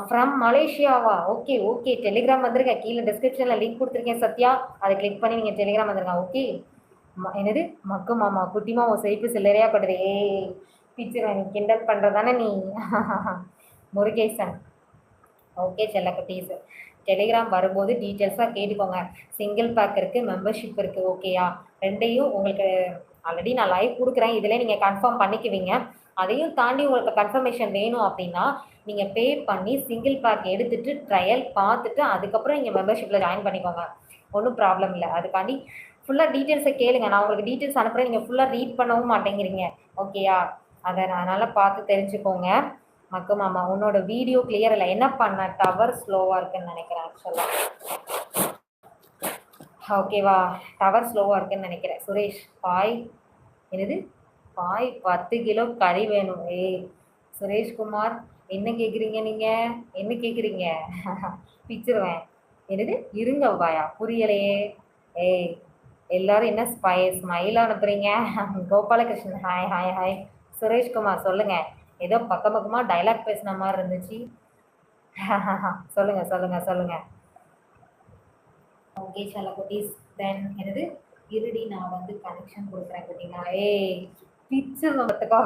From மலேசியாவா? Okay okay. டெலிகிராம் வந்துருங்க, கீழே டிஸ்கிரிப்ஷனில் லிங்க் கொடுத்துருக்கேன் சத்யா, அதை கிளிக் பண்ணி நீங்கள் டெலிகிராம் வந்துருங்க. ஓகே. என்னது மக்கு மாமா குட்டிமா உன் செழிப்பு சில்லறையாக படுது. டீச்சர் நீ கிண்டல் பண்ணுறதானே நீ? முருகேசன் ஓகே செல்லக்குட்டீஸ், டெலிகிராம் வரும்போது டீட்டெயில்ஸாக கேட்டுக்கோங்க. சிங்கிள் பேக் இருக்குது, மெம்பர்ஷிப் இருக்குது. ஓகேயா? ரெண்டையும் உங்களுக்கு ஆல்ரெடி நான் லைவ் கொடுக்குறேன், இதில் நீங்கள் கன்ஃபார்ம் பண்ணிக்குவீங்க. அதையும் தாண்டி உங்களுக்கு கன்ஃபர்மேஷன் வேணும் அப்படின்னா நீங்கள் பே பண்ணி சிங்கிள் பேக் எடுத்துகிட்டு ட்ரையல் பார்த்துட்டு அதுக்கப்புறம் நீங்கள் மெம்பர்ஷிப்பில் ஜாயின் பண்ணிக்கோங்க. ஒன்றும் ப்ராப்ளம் இல்லை. அதுக்காண்டி ஃபுல்லாக டீட்டெயில்ஸை கேளுங்க. நான் உங்களுக்கு டீட்டெயில்ஸ் அனுப்புகிறேன், நீங்கள் ஃபுல்லாக ரீட் பண்ணவும் மாட்டேங்கிறீங்க. ஓகேயா? அதனால் பார்த்து தெரிஞ்சுக்கோங்க. மக்கு மாமா உன்னோட வீடியோ கிளியர் இல்லை, என்ன பண்ண? டவர் ஸ்லோவாக இருக்குன்னு நினைக்கிறேன் ஆக்சுவலாக. ஓகேவா? டவர் ஸ்லோவாக இருக்குன்னு நினைக்கிறேன். சுரேஷ் என்னது 10 கிலோ கறி வேணும். சுரேஷ்குமார் என்ன கேட்குறீங்க? நீங்கள் என்ன கேட்குறீங்க? பிச்சிருவேன். என்னது இருங்க பாயா, புரியலையே. எல்லாரும் என்ன ஸ்மைல் அனுப்புறீங்க? Gopalakrishnan hi hi hi. Sureshkumar சொல்லுங்கள். ஏதோ பக்கமாக டைலாக் பேசின மாதிரி இருந்துச்சு. சொல்லுங்கள். ஓகே சில குட்டீஸ். தென் என்னது இருடி நான் வந்து கனெக்ஷன் கொடுக்குறேன் குட்டிங்களா. ஏய் பிச்சு பார்த்துக்கோ.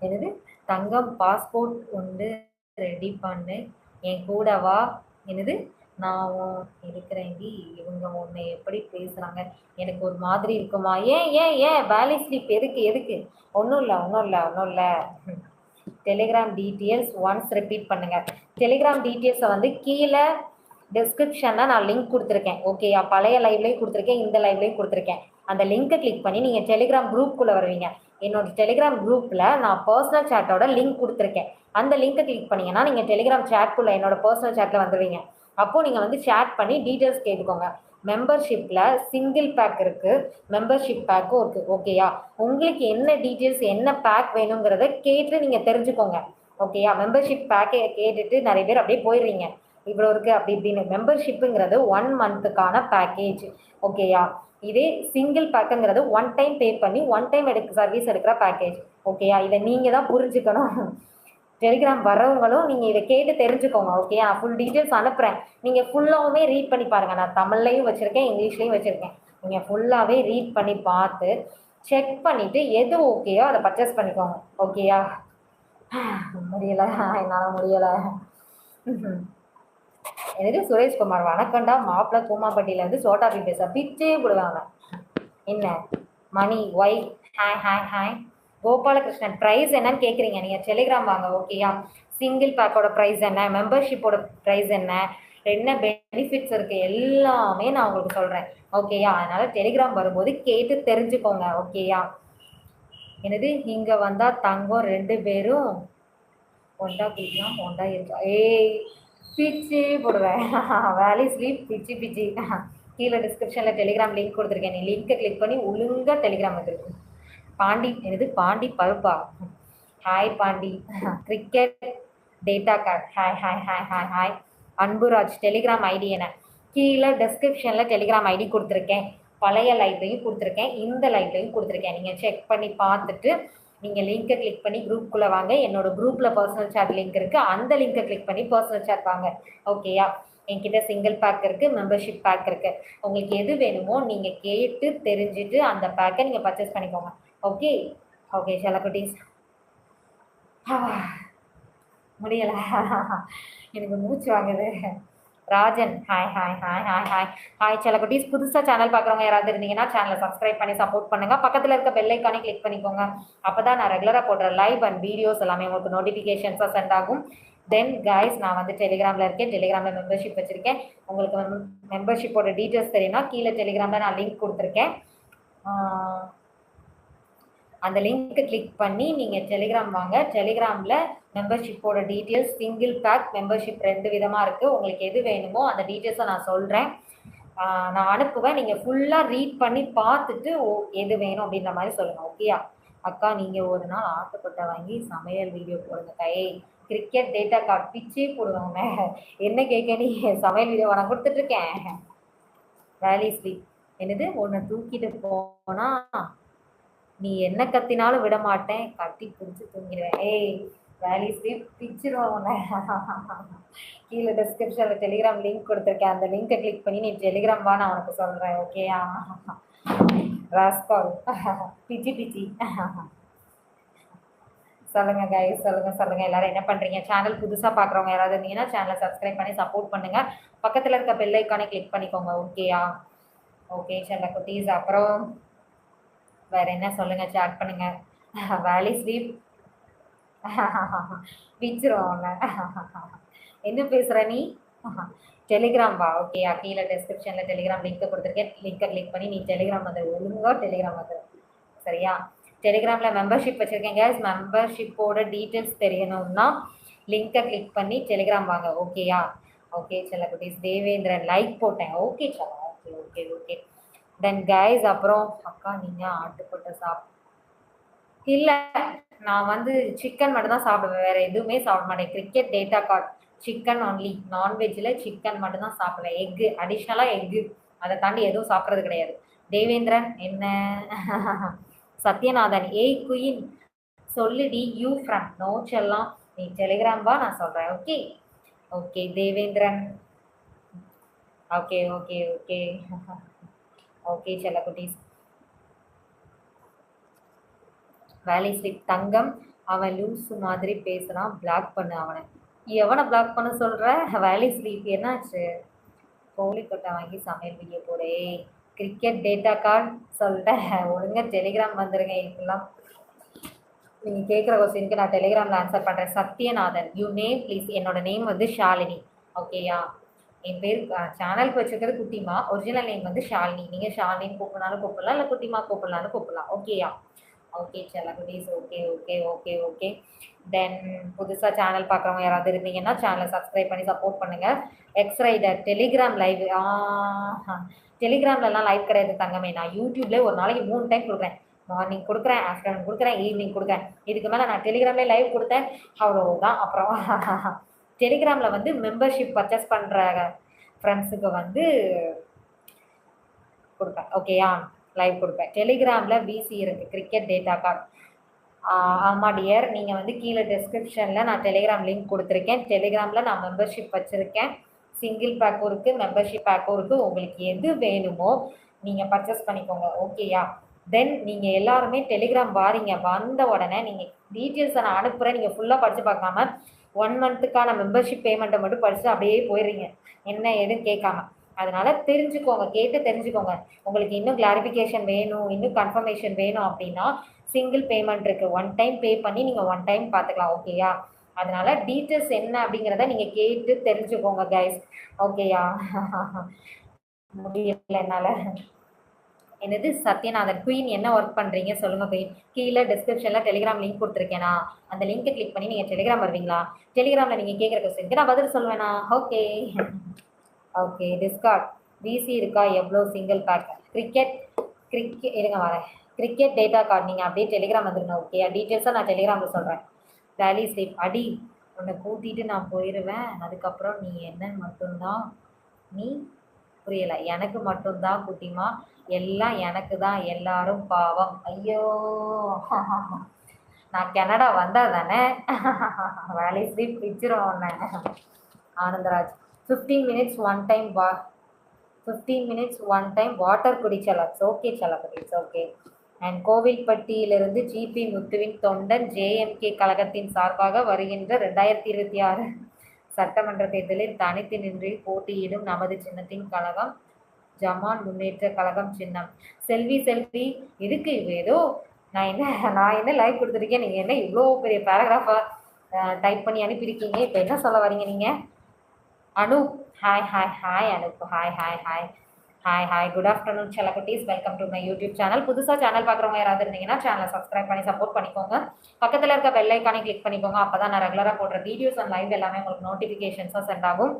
என்னது தங்கம் பாஸ்போர்ட் கொண்டு ரெடி பண்ணு என் கூட வா. என்னது நான் இருக்கிறேன்டி. இவங்க உன்னை எப்படி பேசுகிறாங்க எனக்கு ஒரு மாதிரி இருக்குமா. ஏன் ஏன் ஏன் வேலி ஸ்லீப் எதுக்கு எதுக்கு. ஒன்றும் இல்லை ஒன்றும் இல்லை ஒன்றும் இல்லை. டெலிகிராம் டீட்டெயில்ஸ் ஒன்ஸ் ரிப்பீட் பண்ணுங்க. டெலிகிராம் டீட்டெயில்ஸை வந்து கீழே டிஸ்கிரிப்ஷனில் நான் லிங்க் கொடுத்துருக்கேன். ஓகேயா, பழைய லைவ்லேயும் கொடுத்துருக்கேன், இந்த லைவ்லேயும் கொடுத்துருக்கேன். அந்த லிங்க்கை கிளிக் பண்ணி நீங்கள் டெலிகிராம் குரூப்புக்குள்ளே வருவீங்க. என்னோட டெலிகிராம் குரூப்பில் நான் பர்சனல் சேட்டோட லிங்க் கொடுத்துருக்கேன். அந்த லிங்க்கை கிளிக் பண்ணிங்கன்னா நீங்கள் டெலிகிராம் சேட்குள்ளே என்னோட பர்சனல் சேட்டில் வந்துடுவீங்க. அப்போது நீங்கள் வந்து சேட் பண்ணி டீட்டெயில்ஸ் கேட்டுக்கோங்க. மெம்பர்ஷிப்பில் சிங்கிள் பேக் இருக்குது, மெம்பர்ஷிப் பேக்கும் இருக்குது. ஓகேயா, உங்களுக்கு என்ன டீட்டெயில்ஸ் என்ன பேக் வேணுங்கிறத கேட்டு நீங்கள் தெரிஞ்சுக்கோங்க. ஓகேயா, மெம்பர்ஷிப் பேக்கை கேட்டுட்டு நிறைய பேர் அப்படியே போயிடுறீங்க. இவ்வளோ இருக்குது அப்படி இப்படின்னு. மெம்பர்ஷிப்புங்கிறது 1 மந்த்துக்கான பேக்கேஜ். ஓகேயா, இதே சிங்கிள் பேக்குங்கிறது 1 டைம் பே பண்ணி 1 டைம் சர்வீஸ் எடுக்கிற பேக்கேஜ். ஓகேயா, இதை நீங்கள் தான் புரிஞ்சுக்கணும். டெலிகிராம் வரவங்களும் நீங்கள் இதை கேட்டு தெரிஞ்சுக்கோங்க. ஓகேயா, ஃபுல் டீட்டெயில்ஸ் அனுப்புகிறேன். நீங்கள் ஃபுல்லாகவே ரீட் பண்ணி பாருங்கள். நான் தமிழ்லையும் வச்சுருக்கேன், இங்கிலீஷ்லேயும் வச்சுருக்கேன். நீங்கள் ஃபுல்லாகவே ரீட் பண்ணி பார்த்து செக் பண்ணிவிட்டு எது ஓகேயோ அதை பர்ச்சேஸ் பண்ணிக்கோங்க. ஓகேயா, முடியலை என்னால் முடியலை. எனக்கு சுரேஷ்குமார் வணக்கண்டா மாப்பிள்ள கூமாப்பட்டியிலேருந்து சோட்டாபி பேச பிச்சே விடுவாங்க. என்ன மணி why hi hi hi. Gopalakrishnan price என்னன்னு கேட்குறீங்க. நீங்கள் டெலிகிராம் வாங்க. ஓகேயா, சிங்கிள் பேக்கோட ப்ரைஸ் என்ன, மெம்பர்ஷிப்போட ப்ரைஸ் என்ன, என்ன பெனிஃபிட்ஸ் இருக்குது எல்லாமே நான் உங்களுக்கு சொல்கிறேன். ஓகேயா, அதனால் டெலிகிராம் வரும்போது கேட்டு தெரிஞ்சுக்கோங்க. ஓகேயா, என்னது இங்கே வந்தால் தங்கம் 2 பேரும் ஒண்டா குடிக்கலாம் ஒண்டா இருக்கா. ஏய் பிச்சு போடுவேன். வேலி ஸ்லீப் பிச்சு பிச்சு. கீழே டிஸ்கிரிப்ஷனில் டெலிகிராம் லிங்க் கொடுத்துருக்கேன். நீ லிங்க்கை கிளிக் பண்ணி ஒழுங்காக டெலிகிராம் வந்துருக்கு. பாண்டி என்னது பாண்டி பருப்பா. Hi Pandi. Cricket data card hi hi hi hi hi. Anburaj Telegram ID என்ன கீழே டிஸ்கிரிப்ஷனில் டெலிகிராம் ஐடி கொடுத்துருக்கேன். பழைய லைவ்லையும் கொடுத்துருக்கேன், இந்த லைவ்லையும் கொடுத்துருக்கேன். நீங்கள் செக் பண்ணி பார்த்துட்டு நீங்கள் லிங்க்கை கிளிக் பண்ணி குரூப்புக்குள்ளே வாங்க. என்னோட குரூப்பில் பர்சனல் சேட் லிங்க் இருக்குது, அந்த லிங்க்கை கிளிக் பண்ணி பர்சனல் சேட் வாங்க. ஓகேயா, என்கிட்ட சிங்கிள் பேக் இருக்குது, மெம்பர்ஷிப் பேக் இருக்குது. உங்களுக்கு எது வேணுமோ நீங்கள் கேட்டு தெரிஞ்சுட்டு அந்த பேக்கை நீங்கள் பர்ச்சேஸ் பண்ணிக்கோங்க. ஓகே ஓகே செல்லக்குட்டீஸ். முடியலை, எனக்கு மூச்சு வாங்குது. Rajan hi hi hi hi hi hi செல்லக்குட்டீஸ். புதுசாக சேனல் பார்க்குறவங்க யாராவது இருந்தீங்கன்னா சேனலை சப்ஸ்கிரைப் பண்ணி சப்போர்ட் பண்ணுங்கள். பக்கத்தில் இருக்க பெல் ஐக்கானே கிளிக் பண்ணிக்கோங்க. அப்போ தான் நான் ரெகுலராக போடுற லைவ் அண்ட் வீடியோஸ் எல்லாமே உங்களுக்கு நோட்டிஃபிகேஷன்ஸாக சென்ட் ஆகும். தென் கைஸ், நான் வந்து டெலிகிராமில் இருக்கேன். டெலிகிராமில் மெம்பர்ஷிப் வச்சுருக்கேன். உங்களுக்கு மெம்பர்ஷிப்போட டீட்டெயில்ஸ் தெரியும்னா கீழே டெலிகிராமில் நான் லிங்க் கொடுத்துருக்கேன். அந்த லிங்க்கை கிளிக் பண்ணி நீங்கள் டெலிகிராம் வாங்க. டெலிகிராமில் மெம்பர்ஷிப்போட டீட்டெயில்ஸ் சிங்கிள் பேக் மெம்பர்ஷிப் 2 விதமாக இருக்குது. உங்களுக்கு எது வேணுமோ அந்த டீட்டெயில்ஸை நான் சொல்கிறேன், நான் அனுப்புவேன். நீங்கள் ஃபுல்லாக ரீட் பண்ணி பார்த்துட்டு எது வேணும் அப்படின்ற மாதிரி சொல்லுங்கள். ஓகேயா அக்கா, நீங்கள் ஒரு நாள் ஆட்டுக்கொட்டை வாங்கி சமையல் வீடியோ போடுங்க கையை. கிரிக்கெட் டேட்டா கார்டு பிச்சே போடுவாங்க. என்ன கேட்க நீ சமையல் வீடியோ நான் கொடுத்துட்ருக்கேன். வேலி ஸ்லீப் என்னது ஒன்று தூக்கிட்டு போனால் நீ என்ன கத்தினாலும் விட மாட்டேன், கட்டி பிடிச்சி தூங்கிடுவேன். ஏய் வேலி ஸ்லீப் பிச்சிருவோம். கீழே டிஸ்கிரிப்ஷனில் டெலிகிராம் லிங்க் கொடுத்துருக்கேன், அந்த லிங்க்கை கிளிக் பண்ணி நீ டெலிகிராம் வா, நான் உனக்கு சொல்கிறேன். ஓகேயா ராஸ்கால் பிச்சி பிச்சி. சொல்லுங்கள் கைஸ், சொல்லுங்கள் எல்லோரும் என்ன பண்ணுறீங்க. சேனல் புதுசாக பார்க்குறவங்க யாராவது இருந்தீங்கன்னா சேனலை சப்ஸ்கிரைப் பண்ணி சப்போர்ட் பண்ணுங்கள். பக்கத்தில் இருக்க பெல் ஐக்கானே கிளிக் பண்ணிக்கோங்க. ஓகேயா ஓகே செல்லக்குட்டீஸ். அப்புறம் வேறு என்ன சொல்லுங்கள், சேட் பண்ணுங்கள். வேலி ஸ்லீப் பிச்சிருவாங்க. என்ன பேசுகிற நீ. டெலிகிராம் வா. ஓகேயா, கீழே டிஸ்கிரிப்ஷனில் டெலிகிராம் லிங்க்கை கொடுத்துருக்கேன். லிங்க்கை கிளிக் பண்ணி நீ டெலிகிராம் வந்து ஒழுங்காக டெலிகிராம் வந்து சரியா. டெலிகிராமில் மெம்பர்ஷிப் வச்சுருக்கேன் கேஸ். மெம்பர்ஷிப்போட டீட்டெயில்ஸ் தெரியணும்னா லிங்க்கை கிளிக் பண்ணி டெலிகிராம் வாங்க. ஓகேயா ஓகே செல்லக்குட்டீஸ். தேவேந்திரன் லைக் போட்டேன். ஓகே செல்லம், ஓகே ஓகே ஓகே. தென் கைஸ், அப்புறம் அக்கா நீங்கள் ஆட்டுக்கொட்டை இல்லை, நான் வந்து சிக்கன் மட்டும் தான் சாப்பிடுவேன், வேறு எதுவுமே சாப்பிட மாட்டேன். Cricket data card chicken only. நான்வெஜ்ஜில் சிக்கன் மட்டும் தான் சாப்பிடுவேன். எக்கு அடிஷ்னலாக எக்கு, அதை தாண்டி எதுவும் சாப்பிட்றது கிடையாது. தேவேந்திரன் என்ன. சத்யநாதன் ஏய் குயின் சொல்லுடி யூ ஃப்ரம் நோ செல்லாம், நீ டெலிகிராம் வா, நான் சொல்கிறேன். Okay okay Devendran. Okay okay okay okay செல்லக்குட்டீஸ். வேலை ஸ்லிப் தங்கம், அவன் லூசு மாதிரி பேசுறான், பிளாக் பண்ணு அவனை. எவனை பிளாக் பண்ண சொல்ற? வேலை ஸ்லீப் என்னாச்சு? கோழிக்கொட்டை வாங்கி சமையல் வீடியோ போடு. கிரிக்கெட் டேட்டா கார்டு சொல்லிட்டேன், ஒழுங்கா டெலிகிராம் வந்துருங்க. இப்பெல்லாம் நீங்கள் கேட்குற கொஸ்டினுக்கு நான் டெலிகிராமில் ஆன்சர் பண்ணுறேன். Sathyanathan, you name please. என்னோட நேம் வந்து ஷாலினி. ஓகேயா? என் பேர் சேனலுக்கு வச்சுருக்கிறது குட்டிமா. ஒரிஜினல் நேம் வந்து ஷாலினி. நீங்கள் ஷாலினின்னு கூப்பிடனாலும் கூப்பிடலாம், இல்லை குட்டிமா கூப்பிடலான்னு கூப்பிடலாம். ஓகேயா? ஓகே செல்லகுட்டீஸ். Okay okay okay okay. Then புதுசாக சேனல் பார்க்குறவங்க யாராவது இருந்தீங்கன்னா சேனலை சப்ஸ்கிரைப் பண்ணி சப்போர்ட் பண்ணுங்கள். எக்ஸ்ரைடர் டெலிகிராம் லைவ். டெலிகிராம்லலாம் லைவ் கிடையாது தங்கமே. நான் யூடியூப்லேயே ஒரு நாளைக்கு 3 டைம் கொடுக்குறேன். மார்னிங் கொடுக்குறேன், ஆஃப்டர்நூன் கொடுக்குறேன், ஈவினிங் கொடுக்குறேன். இதுக்கு மேலே நான் டெலிகிராம்லேயே லைவ் கொடுத்தேன், அவ்வளோதான். அப்புறம் டெலிகிராமில் வந்து மெம்பர்ஷிப் பர்ச்சேஸ் பண்ணுற ஃப்ரெண்ட்ஸுக்கு வந்து கொடுப்பேன். ஓகேயா? லைவ் கொடுப்பேன். டெலிகிராமில் பிசி இருக்குது, கிரிக்கெட் டேட்டா கார்டு. ஆமாம் டியர், நீங்கள் வந்து கீழே டிஸ்கிரிப்ஷனில் நான் டெலிகிராம் லிங்க் கொடுத்துருக்கேன். டெலிகிராமில் நான் மெம்பர்ஷிப் வச்சுருக்கேன். சிங்கிள் பேக்கும் இருக்குது, மெம்பர்ஷிப் பேக்கும் இருக்குது. உங்களுக்கு எது வேணுமோ நீங்கள் பர்ச்சேஸ் பண்ணிக்கோங்க. ஓகேயா? தென் நீங்கள் எல்லாருமே டெலிகிராம் வாரீங்க. வந்த உடனே நீங்கள் டீட்டெயில்ஸை நான் அனுப்புகிறேன். நீங்கள் ஃபுல்லாக படித்து பார்க்காம 1 மந்த்துக்கான மெம்பர்ஷிப் பேமெண்ட்டை மட்டும் படித்து அப்படியே போயிடுறீங்க, என்ன எதுன்னு கேட்காம. அதனால் தெரிஞ்சுக்கோங்க, கேட்டு தெரிஞ்சுக்கோங்க. உங்களுக்கு இன்னும் கிளாரிஃபிகேஷன் வேணும், இன்னும் கன்ஃபர்மேஷன் வேணும் அப்படின்னா சிங்கிள் பேமெண்ட் இருக்குது. 1 டைம் பே பண்ணி நீங்கள் 1 டைம் பார்த்துக்கலாம். ஓகேயா? அதனால் டீட்டெயில்ஸ் என்ன அப்படிங்கிறத நீங்கள் கேட்டு தெரிஞ்சுக்கோங்க கைஸ். ஓகேயா? முடியல என்னால். என்னது சத்யநாதன், குயின் என்ன ஒர்க் பண்ணுறீங்க சொல்லுங்கள் குயின். கீழே டிஸ்கிரிப்ஷனில் டெலிகிராம் லிங்க் கொடுத்துருக்கேனா, அந்த லிங்க்கை கிளிக் பண்ணி நீங்கள் டெலிகிராம் வருவீங்களா? டெலிகிராமில் நீங்கள் கேட்குற கொஸ்டினுக்கு நான் பதில் சொல்வேனா? Okay okay. டிஸ்கார்ட் பிசி இருக்கா? எவ்வளோ சிங்கிள் பேக்? கிரிக்கெட் இருங்க வரேன். கிரிக்கெட் டேட்டா கார்டு நீங்கள் அப்படியே டெலிகிராம் வந்துருங்க. ஓகே, டீட்டெயில்ஸாக நான் டெலிகிராமில் சொல்கிறேன். வேலி ஸ்லீப் அடி உன்னை கூட்டிகிட்டு நான் போயிடுவேன். அதுக்கப்புறம் நீ என்ன மட்டும்தான். நீ புரியலை. எனக்கு மட்டும்தான் குட்டிமா, எல்லாம் எனக்கு தான், எல்லாரும் பாவம். ஐயோ நான் கனடா வந்தால் தானே வேலி ஸ்லீப் பிடிச்சிரும் உன்னை. Anandraj 15 minutes 1 time 15 minutes 1 time water குடிச்சலாம். Okay Chalapathi, it's okay. And கோவில்பட்டியிலிருந்து ஜிபி முத்துவின் தொண்டன், ஜேஎம்கே கழகத்தின் சார்பாக வருகின்ற 2026 சட்டமன்ற தேர்தலில் தனித்து நின்று போட்டியிடும் நமது சின்னத்தின் கழகம் ஜமான் முன்னேற்ற கழகம் சின்னம். செல்வி இதுக்கு ஏதோ நான் என்ன லைவ் கொடுத்துருக்கேன், நீங்கள் என்ன இவ்வளோ பெரிய பேராகிராஃபாக டைப் பண்ணி அனுப்பியிருக்கீங்க. இப்போ என்ன சொல்ல வரீங்க நீங்கள்? Anoop, hi hi hi Anoop, hi hi hi hi hi. Good afternoon செல்லக்குட்டீஸ், welcome to my YouTube channel. புதுசாக சேனல் பார்க்குறவங்க யாராவது இருந்தீங்கன்னா சேனலை சப்ஸ்கிரைப் பண்ணி சப்போர்ட் பண்ணிக்கோங்க. பக்கத்தில் இருக்க பெல் ஐக்கானை கிளிக் பண்ணிக்கோங்க. அப்போ தான் நான் ரெகுலராக போடுற வீடியோஸ் அண்ட் லைவ் எல்லாமே உங்களுக்கு நோட்டிஃபிகேஷன்ஸாக சென்ட் ஆகும்.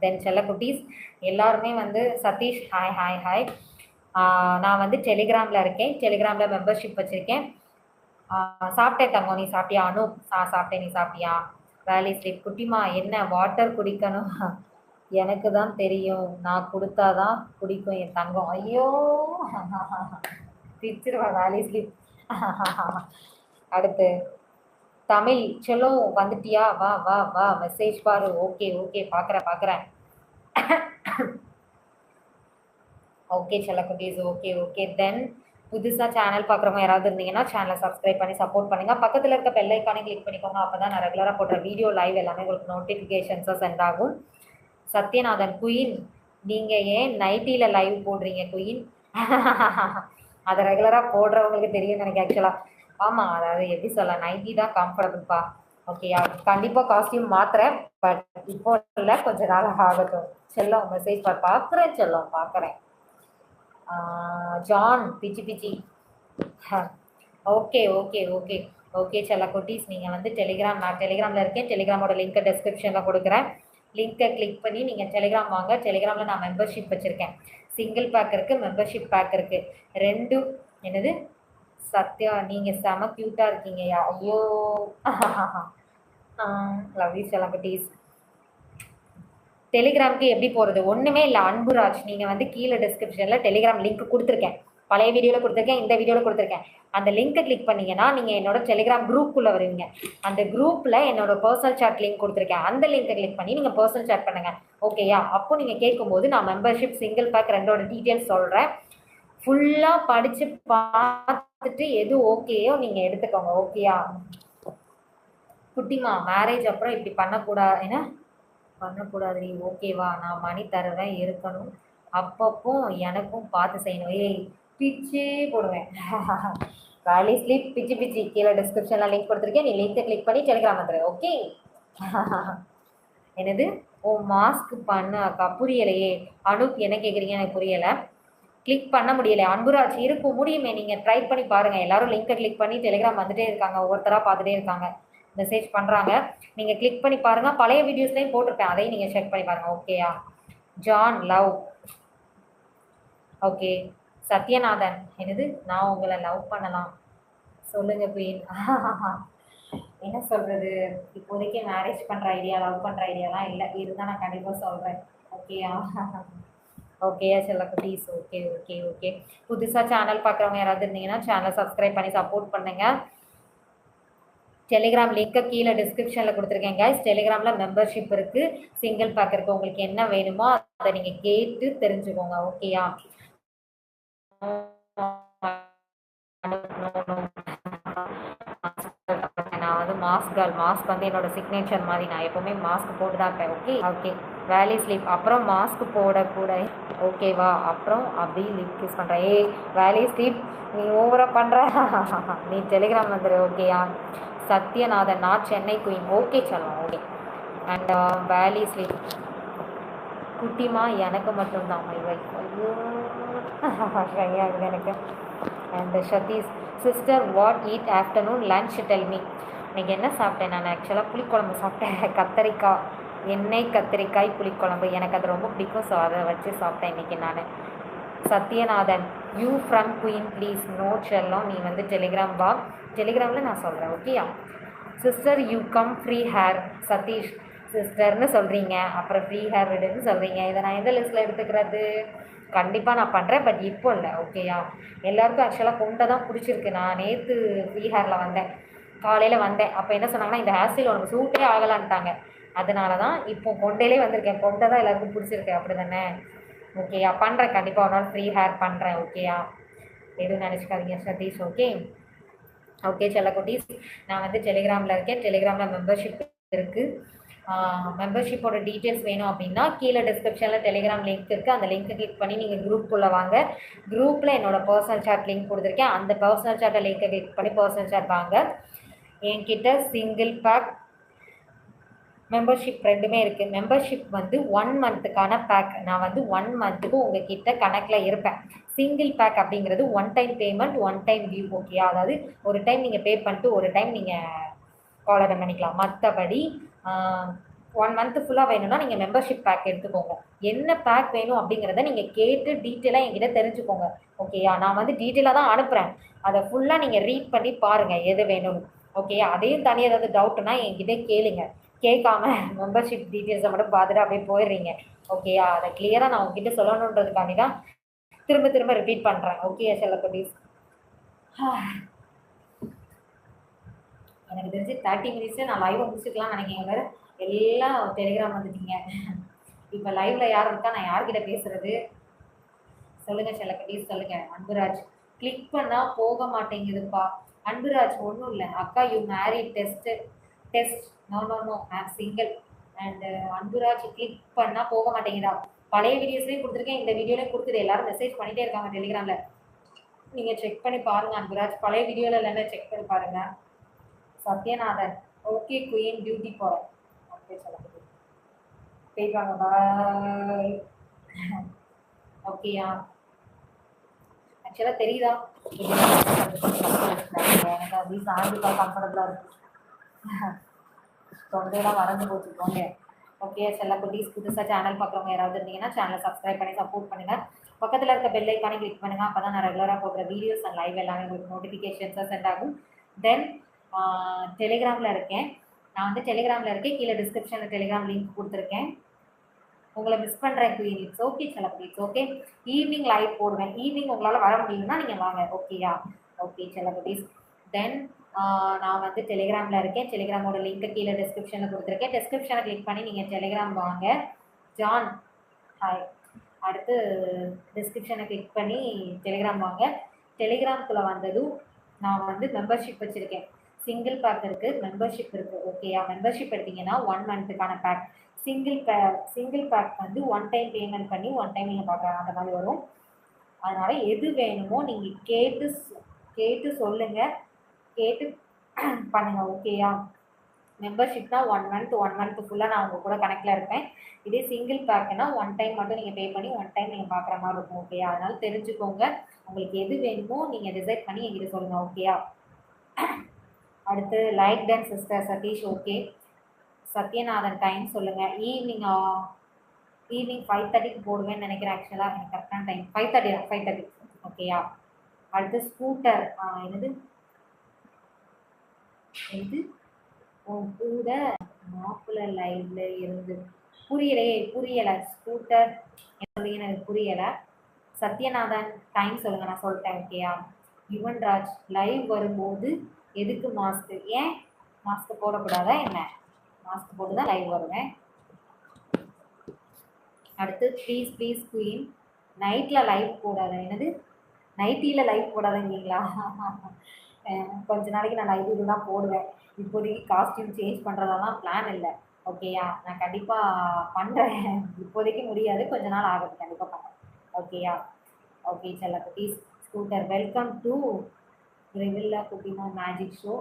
தென் செல்லக்குட்டீஸ் எல்லாருமே வந்து சதீஷ், ஹாய் ஹாய் ஹாய். நான் வந்து டெலிகிராமில் இருக்கேன். டெலிகிராமில் மெம்பர்ஷிப் வச்சுருக்கேன். சாப்பிட்டேன் தங்கம், நீ சாப்பிட்டியா? அனூப், சாப்பிட்டேன், நீ சாப்பிட்டியா? வேலி ஸ்லீப் குட்டிமா, என்ன வாட்டர் குடிக்கணும்? எனக்கு தான் தெரியும், நான் கொடுத்தாதான் குடிக்கும் என் தங்கம். ஐயோ திச்சிருவேன் வேலி ஸ்லீப். அடுத்து தமிழ், செல்லும் வந்துட்டியா? வா வா வா, மெசேஜ் பாரு. ஓகே ஓகே, பார்க்குறேன். ஓகே செல்லக்குட்டீஸ், ஓகே ஓகே. தென் புதுசாக சேனல் பார்க்குறவங்க யாராவது இருந்தீங்கன்னா சேனலை சப்ஸ்கிரைப் பண்ணி சப்போர்ட் பண்ணுங்கள். பக்கத்தில் இருக்க பெல் ஐக்கானை கிளிக் பண்ணிக்கோங்க. அப்போ தான் நான் ரெகுலராக போடுற வீடியோ லைவ் எல்லாமே உங்களுக்கு நோட்டிஃபிகேஷன்ஸாக சென்ட் ஆகும். சத்யநாதன், குயின் நீங்கள் ஏன் நைட்டியில் லைவ் போடுறீங்க குயின்? அதை ரெகுலராக போடுறவங்களுக்கு தெரியும் எனக்கு ஆக்சுவலாக. ஆமாம், அதாவது எப்படி சொல்ல, நைட்டி தான் கம்ஃபர்டபுள்ப்பா. ஓகேயா? கண்டிப்பாக காஸ்டியூம் மாற்றுறேன், பட் இப்போ இல்லை, கொஞ்சம் நாள் ஆகட்டும். செல்லம் மெசேஜ் பார்க்குறேன் செல்லம், பார்க்குறேன். ஜான் பிச்சி ஓகே ஓகே ஓகே ஓகே செல்லக்குட்டீஸ், நீங்கள் வந்து நான் டெலிகிராமில் இருக்கேன். டெலிகிராமோட லிங்க்கை டிஸ்கிரிப்ஷனில் கொடுக்குறேன். லிங்க்கை கிளிக் பண்ணி நீங்கள் டெலிகிராம் வாங்க. டெலிகிராமில் நான் மெம்பர்ஷிப் வச்சுருக்கேன். சிங்கிள் பேக் இருக்குது, மெம்பர்ஷிப் பேக் இருக்குது, ரெண்டும். என்னது சத்யா, நீங்கள் செம க்யூட்டாக இருக்கீங்கய்யா. ஐயோ லவ் யூ செல்லக்குட்டீஸ். டெலிகிராமுக்கு எப்படி போகிறது? ஒன்றுமே இல்லை அன்புராஜ், நீங்கள் வந்து கீழே டிஸ்கிரிப்ஷனில் டெலிகிராம் லிங்க் கொடுத்துருக்கேன். பழைய வீடியோவில் கொடுத்துருக்கேன், இந்த வீடியோவில் கொடுத்துருக்கேன். அந்த லிங்க்கை கிளிக் பண்ணிங்கன்னா நீங்கள் என்னோட டெலிகிராம் குரூப்புக்குள்ளே வருவீங்க. அந்த குரூப்பில் என்னோட பர்சனல் சாட் லிங்க் கொடுத்துருக்கேன். அந்த லிங்க்கை கிளிக் பண்ணி நீங்கள் பர்சனல் சாட் பண்ணுங்கள். ஓகேயா? அப்போ நீங்கள் கேட்கும்போது நான் மெம்பர்ஷிப் சிங்கிள் பேக் ரெண்டோட டீட்டெயில்ஸ் சொல்கிறேன். ஃபுல்லாக படித்து பார்த்துட்டு எது ஓகேயோ நீங்கள் எடுத்துக்கோங்க. ஓகேயா? குட்டிமா மேரேஜ் அப்புறம் இப்படி பண்ணக்கூடாது, என்ன பண்ணக்கூடாது நீ ஓகேவா? நான் மணி தருவேன், இருக்கணும், அப்பப்போ எனக்கும் பார்த்து செய்யணும். ஏய் பிச்சே போடுவேன். வேலி ஸ்லீப் பிச்சு பிச்சு கீழே டிஸ்கிரிப்ஷனில் லிங்க் கொடுத்துருக்கேன். நீ லிங்க்கை கிளிக் பண்ணி டெலிகிராம் வந்துடு. ஓகே? என்னது? ஓ மாஸ்க் பண்ண அக்கா, புரியலையே. அனுப் என்ன கேட்குறீங்க எனக்கு புரியலை. கிளிக் பண்ண முடியலை. அன்புராஜ் இருக்கும், முடியுமே, நீங்கள் ட்ரை பண்ணி பாருங்கள். எல்லாரும் லிங்க்கை கிளிக் பண்ணி டெலிகிராம் வந்துட்டே இருக்காங்க, ஒவ்வொருத்தராக பார்த்துட்டே இருக்காங்க, மெசேஜ் பண்ணுறாங்க. நீங்கள் கிளிக் பண்ணி பாருங்கள். பழைய வீடியோஸ்லேயும் போட்டிருப்பேன், அதையும் நீங்கள் செக் பண்ணி பாருங்கள். ஓகேயா? John love. ஓகே. சத்யநாதன், என்னது நான் உங்களை லவ் பண்ணலாம் சொல்லுங்க குயின். என்ன சொல்கிறது, இப்போதைக்கு மேரேஜ் பண்ணுற ஐடியா, லவ் பண்ணுற ஐடியாலாம் இல்லை. இருந்தால் நான் கண்டிப்பாக சொல்கிறேன். ஓகேயா? ஓகேயா செல்ல குட்டீஸ்? Okay okay okay. புதுசாக சேனல் பார்க்குறவங்க யாராவது இருந்தீங்கன்னா சேனலை சப்ஸ்கிரைப் பண்ணி சப்போர்ட் பண்ணுங்கள். டெலிகிராம் லிங்க்கை கீழே டிஸ்கிரிப்ஷனில் கொடுத்துருக்கேன் கைஸ். டெலிகிராமில் மெம்பர்ஷிப் இருக்குது, சிங்கிள் பேக் இருக்குது. உங்களுக்கு என்ன வேணுமோ அதை நீங்கள் கேட்டு தெரிஞ்சுக்கோங்க. ஓகேயா? நான் வந்து மாஸ்க் கேர்ள். மாஸ்க் வந்து என்னோட சிக்னேச்சர் மாதிரி. நான் எப்போவுமே மாஸ்க் போட்டு தான் இருப்பேன். Okay okay. வேலி ஸ்லீப் அப்புறம் மாஸ்க் போடக்கூட. ஓகேவா? அப்புறம் அப்படி லிப் யூஸ் பண்ணுறேன். ஏய் வேலி ஸ்லீப் நீ ஓவராக பண்ணுற. நீ டெலிகிராம் வந்துடு. ஓகேயா? சத்யநாதன், நான் சென்னை குயின். ஓகே சொல்லலாம். ஓகே. அண்ட் வேலி ஸ்லீப் குட்டிமா எனக்கு மட்டும்தான் மை வைஃப். ஐயோ ஆகுது எனக்கு. And Sathish sister what eat afternoon lunch tell me. இன்றைக்கி என்ன சாப்பிட்டேன் நான்? ஆக்சுவலாக புளிக்குழம்பு சாப்பிட்டேன். கத்தரிக்காய், எண்ணெய் கத்திரிக்காய் புளிக்குழம்பு. எனக்கு அது ரொம்ப பிடிக்கும். ஸோ அதை வச்சு சாப்பிட்டேன் இன்றைக்கி நான். Sathyanathan you from queen please. No செல்லம், நீ வந்து டெலிகிராம் வா. டெலிகிராமில் நான் சொல்கிறேன். ஓகேயா? Sister you come free here. Satish சிஸ்டர்னு சொல்கிறீங்க, அப்புறம் ஃப்ரீ ஹேர் விடுன்னு சொல்கிறீங்க. இதை நான் எந்த லிஸ்ட்டில் எடுத்துக்கிறது? கண்டிப்பாக நான் பண்ணுறேன், பட் இப்போ இல்லை. ஓகேயா? எல்லாருக்கும் ஆக்சுவலாக கொண்டை தான் பிடிச்சிருக்கு. நான் நேற்று ஃப்ரீ ஹேரில் வந்தேன், காலையில் வந்தேன். அப்போ என்ன சொன்னாங்கன்னா இந்த ஹேர் ஸ்டைல் உனக்கு சூட்டே ஆகலான்ட்டாங்க. அதனால தான் இப்போ கொண்டையிலே வந்திருக்கேன். கொண்டை தான் எல்லாருக்கும் பிடிச்சிருக்கு, அப்படி தானே? ஓகேயா? பண்ணுறேன், கண்டிப்பாக ஒரு நாள் ஃப்ரீ ஹேர் பண்ணுறேன். ஓகேயா? எதுவும் நினச்சிக்காதீங்க சதீஷ். ஓகே ஓகே செல்லக்குட்டீஸ். நான் வந்து டெலிகிராமில் இருக்கேன். டெலிகிராமில் மெம்பர்ஷிப் இருக்குது. மெம்பர்ஷிப்போட டீட்டெயில்ஸ் வேணும் அப்படின்னா கீழே டிஸ்கிரிப்ஷனில் டெலிகிராம் லிங்க் இருக்குது. அந்த லிங்க்கை கிளிக் பண்ணி நீங்கள் குரூப்புக்குள்ளே வாங்க. குரூப்பில் என்னோடய பர்சனல் சாட் லிங்க் கொடுத்துருக்கேன். அந்த பர்சனல் சாட்டை லிங்க்கை கிளிக் பண்ணி பர்சனல் சாட் வாங்க. என்கிட்ட சிங்கிள் பேக் மெம்பர்ஷிப் ரெண்டுமே இருக்குது. மெம்பர்ஷிப் வந்து 1 மந்த்துக்கான பேக். நான் வந்து 1 மந்த்துக்கு உங்ககிட்ட கணக்கில் இருப்பேன். சிங்கிள் பேக் அப்படிங்கிறது 1 time payment, 1 time view. Okay? அதாவது ஒரு டைம் நீங்கள் பே பண்ணிட்டு ஒரு டைம் நீங்கள் கால் அட்டன் பண்ணிக்கலாம். மற்றபடி 1 மந்த்து ஃபுல்லாக வேணும்னா நீங்கள் மெம்பர்ஷிப் பேக் எடுத்துக்கோங்க. என்ன பேக் வேணும் அப்படிங்கிறத நீங்கள் கேட்டு டீட்டெயிலாக என்கிட்ட தெரிஞ்சுக்கோங்க. ஓகேயா? நான் வந்து டீட்டெயிலாக தான் அனுப்புகிறேன். அதை ஃபுல்லாக நீங்கள் ரீட் பண்ணி பாருங்கள் எது வேணும்னு. ஓகேயா? அதையும் தனி ஏதாவது டவுட்னா என்கிட்ட கேளுங்க. கேட்காம மெம்பர்ஷிப் டீட்டெயில்ஸை மட்டும் பார்த்துட்டு அப்படியே போயிடுறீங்க. ஓகேயா? அதை கிளியராக நான் உங்ககிட்ட சொல்லணுன்றதுக்காண்டி தான் திரும்ப திரும்ப ரிப்பீட் பண்ணுறேன். ஓகே செல்லக்குட்டீஸ்? எனக்கு தெரிஞ்சு 30 மினிட்ஸில் நான் லைவை முடிச்சுக்கலாம்னு நினைக்கிறேன். வேறு எல்லாம் டெலிகிராம் வந்துட்டீங்க. இப்போ லைவில் யார் இருக்கா? நான் யார்கிட்ட பேசுகிறது? சொல்லுங்கள் செல்லக்குட்டீஸ், சொல்லுங்கள். அன்புராஜ் கிளிக் பண்ணால் போக மாட்டேங்குதுப்பா. அன்புராஜ் ஒன்றும் இல்லை அக்கா, you married test no no no I'm single. And Anburaj click பண்ணால் போக மாட்டேங்குதா? பழைய வீடியோஸ்லேயும் கொடுத்துருக்கேன், இந்த வீடியோலையும் கொடுக்குது. எல்லாரும் மெசேஜ் பண்ணிகிட்டே இருக்காங்க டெலிகிராமில். நீங்கள் செக் பண்ணி பாருங்கள் அன்புராஜ். பழைய வீடியோவில் இல்லைன்னா செக் பண்ணி பாருங்கள். சத்யநாதன் ஓகே குயின் டியூட்டி போகிறேன். ஓகே சொல்லப்படுது போயிட்டாங்க. பாய். ஓகேயா? ஆக்சுவலாக தெரியுதா? எனக்கு அப்படி சார்ந்துக்கா கம்ஃபர்டபுளாக இருக்குது. தொண்டையெல்லாம் வறண்டு போச்சு தொண்டை. ஓகே செல்லக்குட்டீஸ், புதுசாக சேனல் பார்க்குறவங்க யாராவது இருந்தீங்கன்னா சேனலை சப்ஸ்கிரைப் பண்ணி சப்போர்ட் பண்ணுங்கள். பக்கத்தில் இருக்க பெல் ஐக்கானே கிளிக் பண்ணுங்கள். அப்போ தான் நான் ரெகுலராக போடுற வீடியோஸ் அண்ட் லைவ் எல்லாமே உங்களுக்கு நோட்டிஃபிகேஷன்ஸாக சென்ட் ஆகும். தென் டெலிகிராமில் இருக்கேன். நான் வந்து டெலிகிராமில் இருக்கேன். கீழே டிஸ்கிரிப்ஷனில் டெலிகிராம் லிங்க் கொடுத்துருக்கேன். உங்களை மிஸ் பண்ணுறேன் குயின். இட்ஸ் ஓகே செல்லக்குட்டி, இட்ஸ் ஓகே. ஈவினிங் லைவ் போடுவேன். ஈவினிங் உங்களால் வர முடியும்னா நீங்கள் வாங்க. ஓகேயா? ஓகே செல்லக்குட்டீஸ். தென் நான் வந்து டெலிகிராமில் இருக்கேன். டெலிகிராமோட லிங்க்கை கீழே டிஸ்கிரிப்ஷனில் கொடுத்துருக்கேன். டிஸ்கிரிப்ஷனை கிளிக் பண்ணி நீங்கள் டெலிகிராம் வாங்க. John hi. அடுத்து டிஸ்கிரிப்ஷனை கிளிக் பண்ணி டெலிகிராம் வாங்க. டெலிகிராம்குள்ளே வந்ததும் நான் வந்து மெம்பர்ஷிப் வச்சுருக்கேன். சிங்கிள் பேக் இருக்குது, மெம்பர்ஷிப் இருக்குது. ஓகேயா? மெம்பர்ஷிப் எடுத்தீங்கன்னா 1 மந்த்துக்கான பேக். சிங்கிள் பேக் வந்து 1 டைம் பேமெண்ட் பண்ணி 1 டைம் நீங்கள் பார்க்கலாம், அந்த மாதிரி வரும். அதனால் எது வேணுமோ நீங்கள் கேட்டு சொல்லுங்கள், கேட்டு பண்ணுங்கள். ஓகேயா? மெம்பர்ஷிப்னா 1 மந்த் ஃபுல்லாக நான் உங்கள் கூட கனெக்டில் இருப்பேன். இதே சிங்கிள் பேக்குனா 1 டைம் மட்டும் நீங்கள் பே பண்ணி 1 டைம் நீங்கள் பார்க்குற மாதிரி இருக்கும். ஓகேயா? அதனால் தெரிஞ்சுக்கோங்க. உங்களுக்கு எது வேணுமோ நீங்கள் டிசைட் பண்ணி என்கிட்ட சொல்லுங்கள். ஓகேயா? அடுத்து like done sister Sathish. Okay. Sathyanathan time சொல்லுங்கள். ஈவினிங் 5:30க்கு போடுவேன்னு நினைக்கிறேன். ஆக்சுவலாக எனக்கு கரெக்டான டைம் 5:30. ஓகேயா? அடுத்து ஸ்கூட்டர். இது உன் கூட மாப்பிள்ளை லைவ்ல இருந்து புரியலை. ஸ்கூட்டர் எனக்கு புரியலை. சத்யநாதன் டைம் சொல்லுங்கள், நான் சொல்லிட்டேன். ஓகேயா? யுவன்ராஜ் லைவ் வரும்போது எதுக்கு மாஸ்க்கு? ஏன் மாஸ்க் போடக்கூடாதா என்ன? மாஸ்க் போட்டு தான் லைவ் வருவேன். அடுத்து ப்ளீஸ் குயின் நைட்டில் லைவ் போடாத. என்னது நைட்டியில் லைவ் போடாதீங்களா? கொஞ்ச நாளைக்கு நான் லைவ் தான் போடுவேன். இப்போதைக்கு காஸ்டியூம் சேஞ்ச் பண்ணுறதெல்லாம் பிளான் இல்லை. ஓகேயா? நான் கண்டிப்பாக பண்ணுறேன். இப்போதைக்கு முடியாது, கொஞ்ச நாள் ஆகுது, கண்டிப்பாக பண்ணுறேன். ஓகேயா? ஓகே செல்லக்குட்டீஸ். ஸ்கூட்டர் வெல்கம் டு ரெவில்லா குட்டிமா மேஜிக் ஷோ.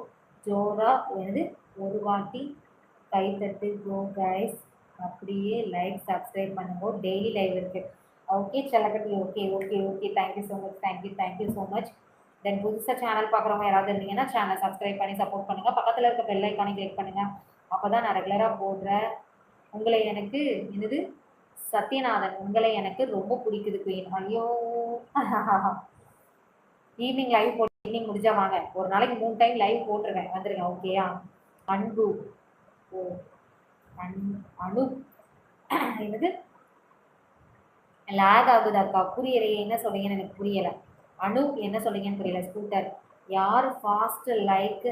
ஜோரா வந்து ஒரு வாட்டி கைத்தட்டு கோ கைஸ். அப்படியே லைக் சப்ஸ்கிரைப் பண்ணுங்க. டெய்லி லைவ் இருக்குது. ஓகே செல்லக்குட்டி. Okay. Thank you so much. Then புதுசாக சேனல் பார்க்குறவங்க யாராவது இருந்தீங்கன்னா சேனலை சப்ஸ்கிரைப் பண்ணி சப்போர்ட் பண்ணுங்கள். பக்கத்தில் இருக்க பெல் ஐக்கானை கிளிக் பண்ணுங்கள். அப்போ தான் நான் ரெகுலராக போடுறேன். உங்களை எனக்கு சத்யநாதன் உங்களை எனக்கு ரொம்ப பிடிக்குது குயின். ஐயோ ஈவினிங் லைவ் போட்டு ஈவினிங் முடிஞ்சா வாங்க. ஒரு நாளைக்கு 3 டைம் லைவ் போட்டுருவேன், வந்துடுங்க. ஓகேயா? அன்பு அனு என்னது லேக் ஆகுது அக்கா, புரியலையே என்ன சொல்றீங்கன்னு எனக்கு புரியலை. அனு என்ன சொல்றீங்கன்னு புரியல. ஸ்கூட்டர் யார் ஃபாஸ்ட் லைக்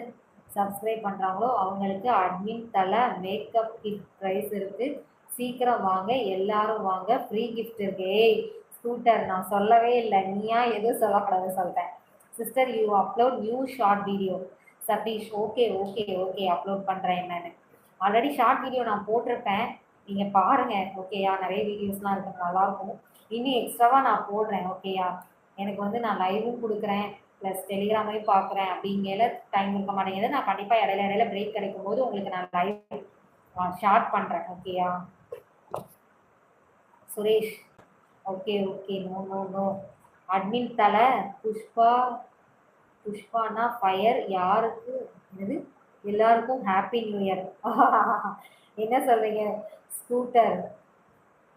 சப்ஸ்கிரைப் பண்ணுறாங்களோ அவங்களுக்கு அட்மின் தலை மேக்கப் கிட் ப்ரைஸ் இருக்குது. சீக்கிரம் வாங்க, எல்லாரும் வாங்க, ஃப்ரீ கிஃப்ட் இருக்கு. ஏய் ஸ்கூட்டர் நான் சொல்லவே இல்லை, நீயா எதுவும் சொல்லக்கூடாது சொல்லிட்டேன். Sister you upload new short video. Sathish okay upload பண்ணுறேன். என்னன்னு ஆல்ரெடி ஷார்ட் வீடியோ நான் போட்டிருப்பேன், நீங்கள் பாருங்கள். ஓகேயா? நிறைய வீடியோஸ்லாம் இருக்குது, நல்லாயிருக்கும். இன்னும் எக்ஸ்ட்ராவாக நான் போடுறேன். ஓகேயா? எனக்கு வந்து நான் லைவும் கொடுக்குறேன், ப்ளஸ் டெலிகிராமையும் பார்க்குறேன். அப்படிங்கிற டைம் இருக்க மாட்டேங்குது. நான் கண்டிப்பாக இடையில பிரேக் கிடைக்கும் போது உங்களுக்கு நான் லைவ் ஷார்ட் பண்ணுறேன். ஓகேயா? சுரேஷ் ஓகே நோ அட்மின் தலை புஷ்பானா ஃபயர். யாருக்கு? என்னது எல்லாருக்கும் ஹாப்பி நியூ இயர். என்ன சொல்கிறீங்க? ஸ்கூட்டர்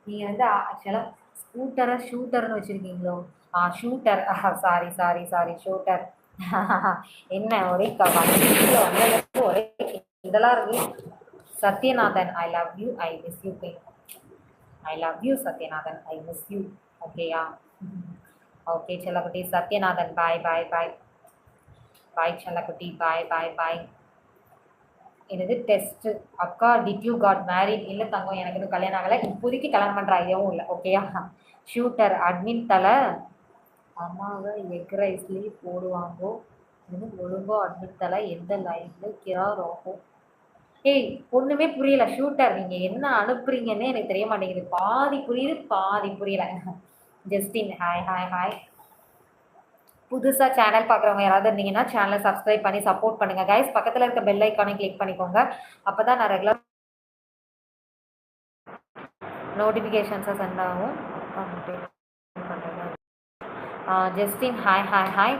நீங்கள் வந்து ஆக்சுவலாக ஸ்கூட்டரை ஷூட்டர்னு வச்சுருக்கீங்களோ? ஷூட்டர். Sorry shooter. என்ன ஒரே வந்ததுக்கு ஒரே இதெல்லாம் இருக்கு. Sathyanathan I love you, I miss you. I love you Sathyanathan, I miss you. ஓகேயா? ஓகே செல்லக்குட்டி. சத்யநாதன் பாய் செல்லக்குட்டி, பாய். எனது டெஸ்ட் அக்கா டிட் யூ காட் மேரிட்? இல்லை தங்கம், எனக்கு இன்னும் கல்யாணம் ஆகலை. இப்போதைக்கு கல்யாணம் பண்ணுற ஐடியாவும் இல்லை. ஓகேயா? ஷூட்டர் அட்மின் தலை அம்மாவை எக் ரைஸ்லேயே போடுவாங்கோ. இன்னும் ஒழுங்கோ அட்மின் தலை எந்த லைஃப்ல கிரா ரோகும். ஏய் ஒன்றுமே புரியல ஷூட்டர், நீங்கள் என்ன அனுப்புறீங்கன்னு எனக்கு தெரிய மாட்டேங்குது. பாதி புரியுது, பாதி புரியல. Justin hi. புதுசாக சேனல் பார்க்குறவங்க யாராவது இருந்தீங்கன்னா சேனலை சப்ஸ்கிரைப் பண்ணி சப்போர்ட் பண்ணுங்கள் கைஸ். பக்கத்தில் இருக்க பெல் ஐக்கானை கிளிக் பண்ணிக்கோங்க. அப்போ தான் நான் ரெகுலர் நோட்டிஃபிகேஷன்ஸை சென்ட் ஆகும். Justin hi.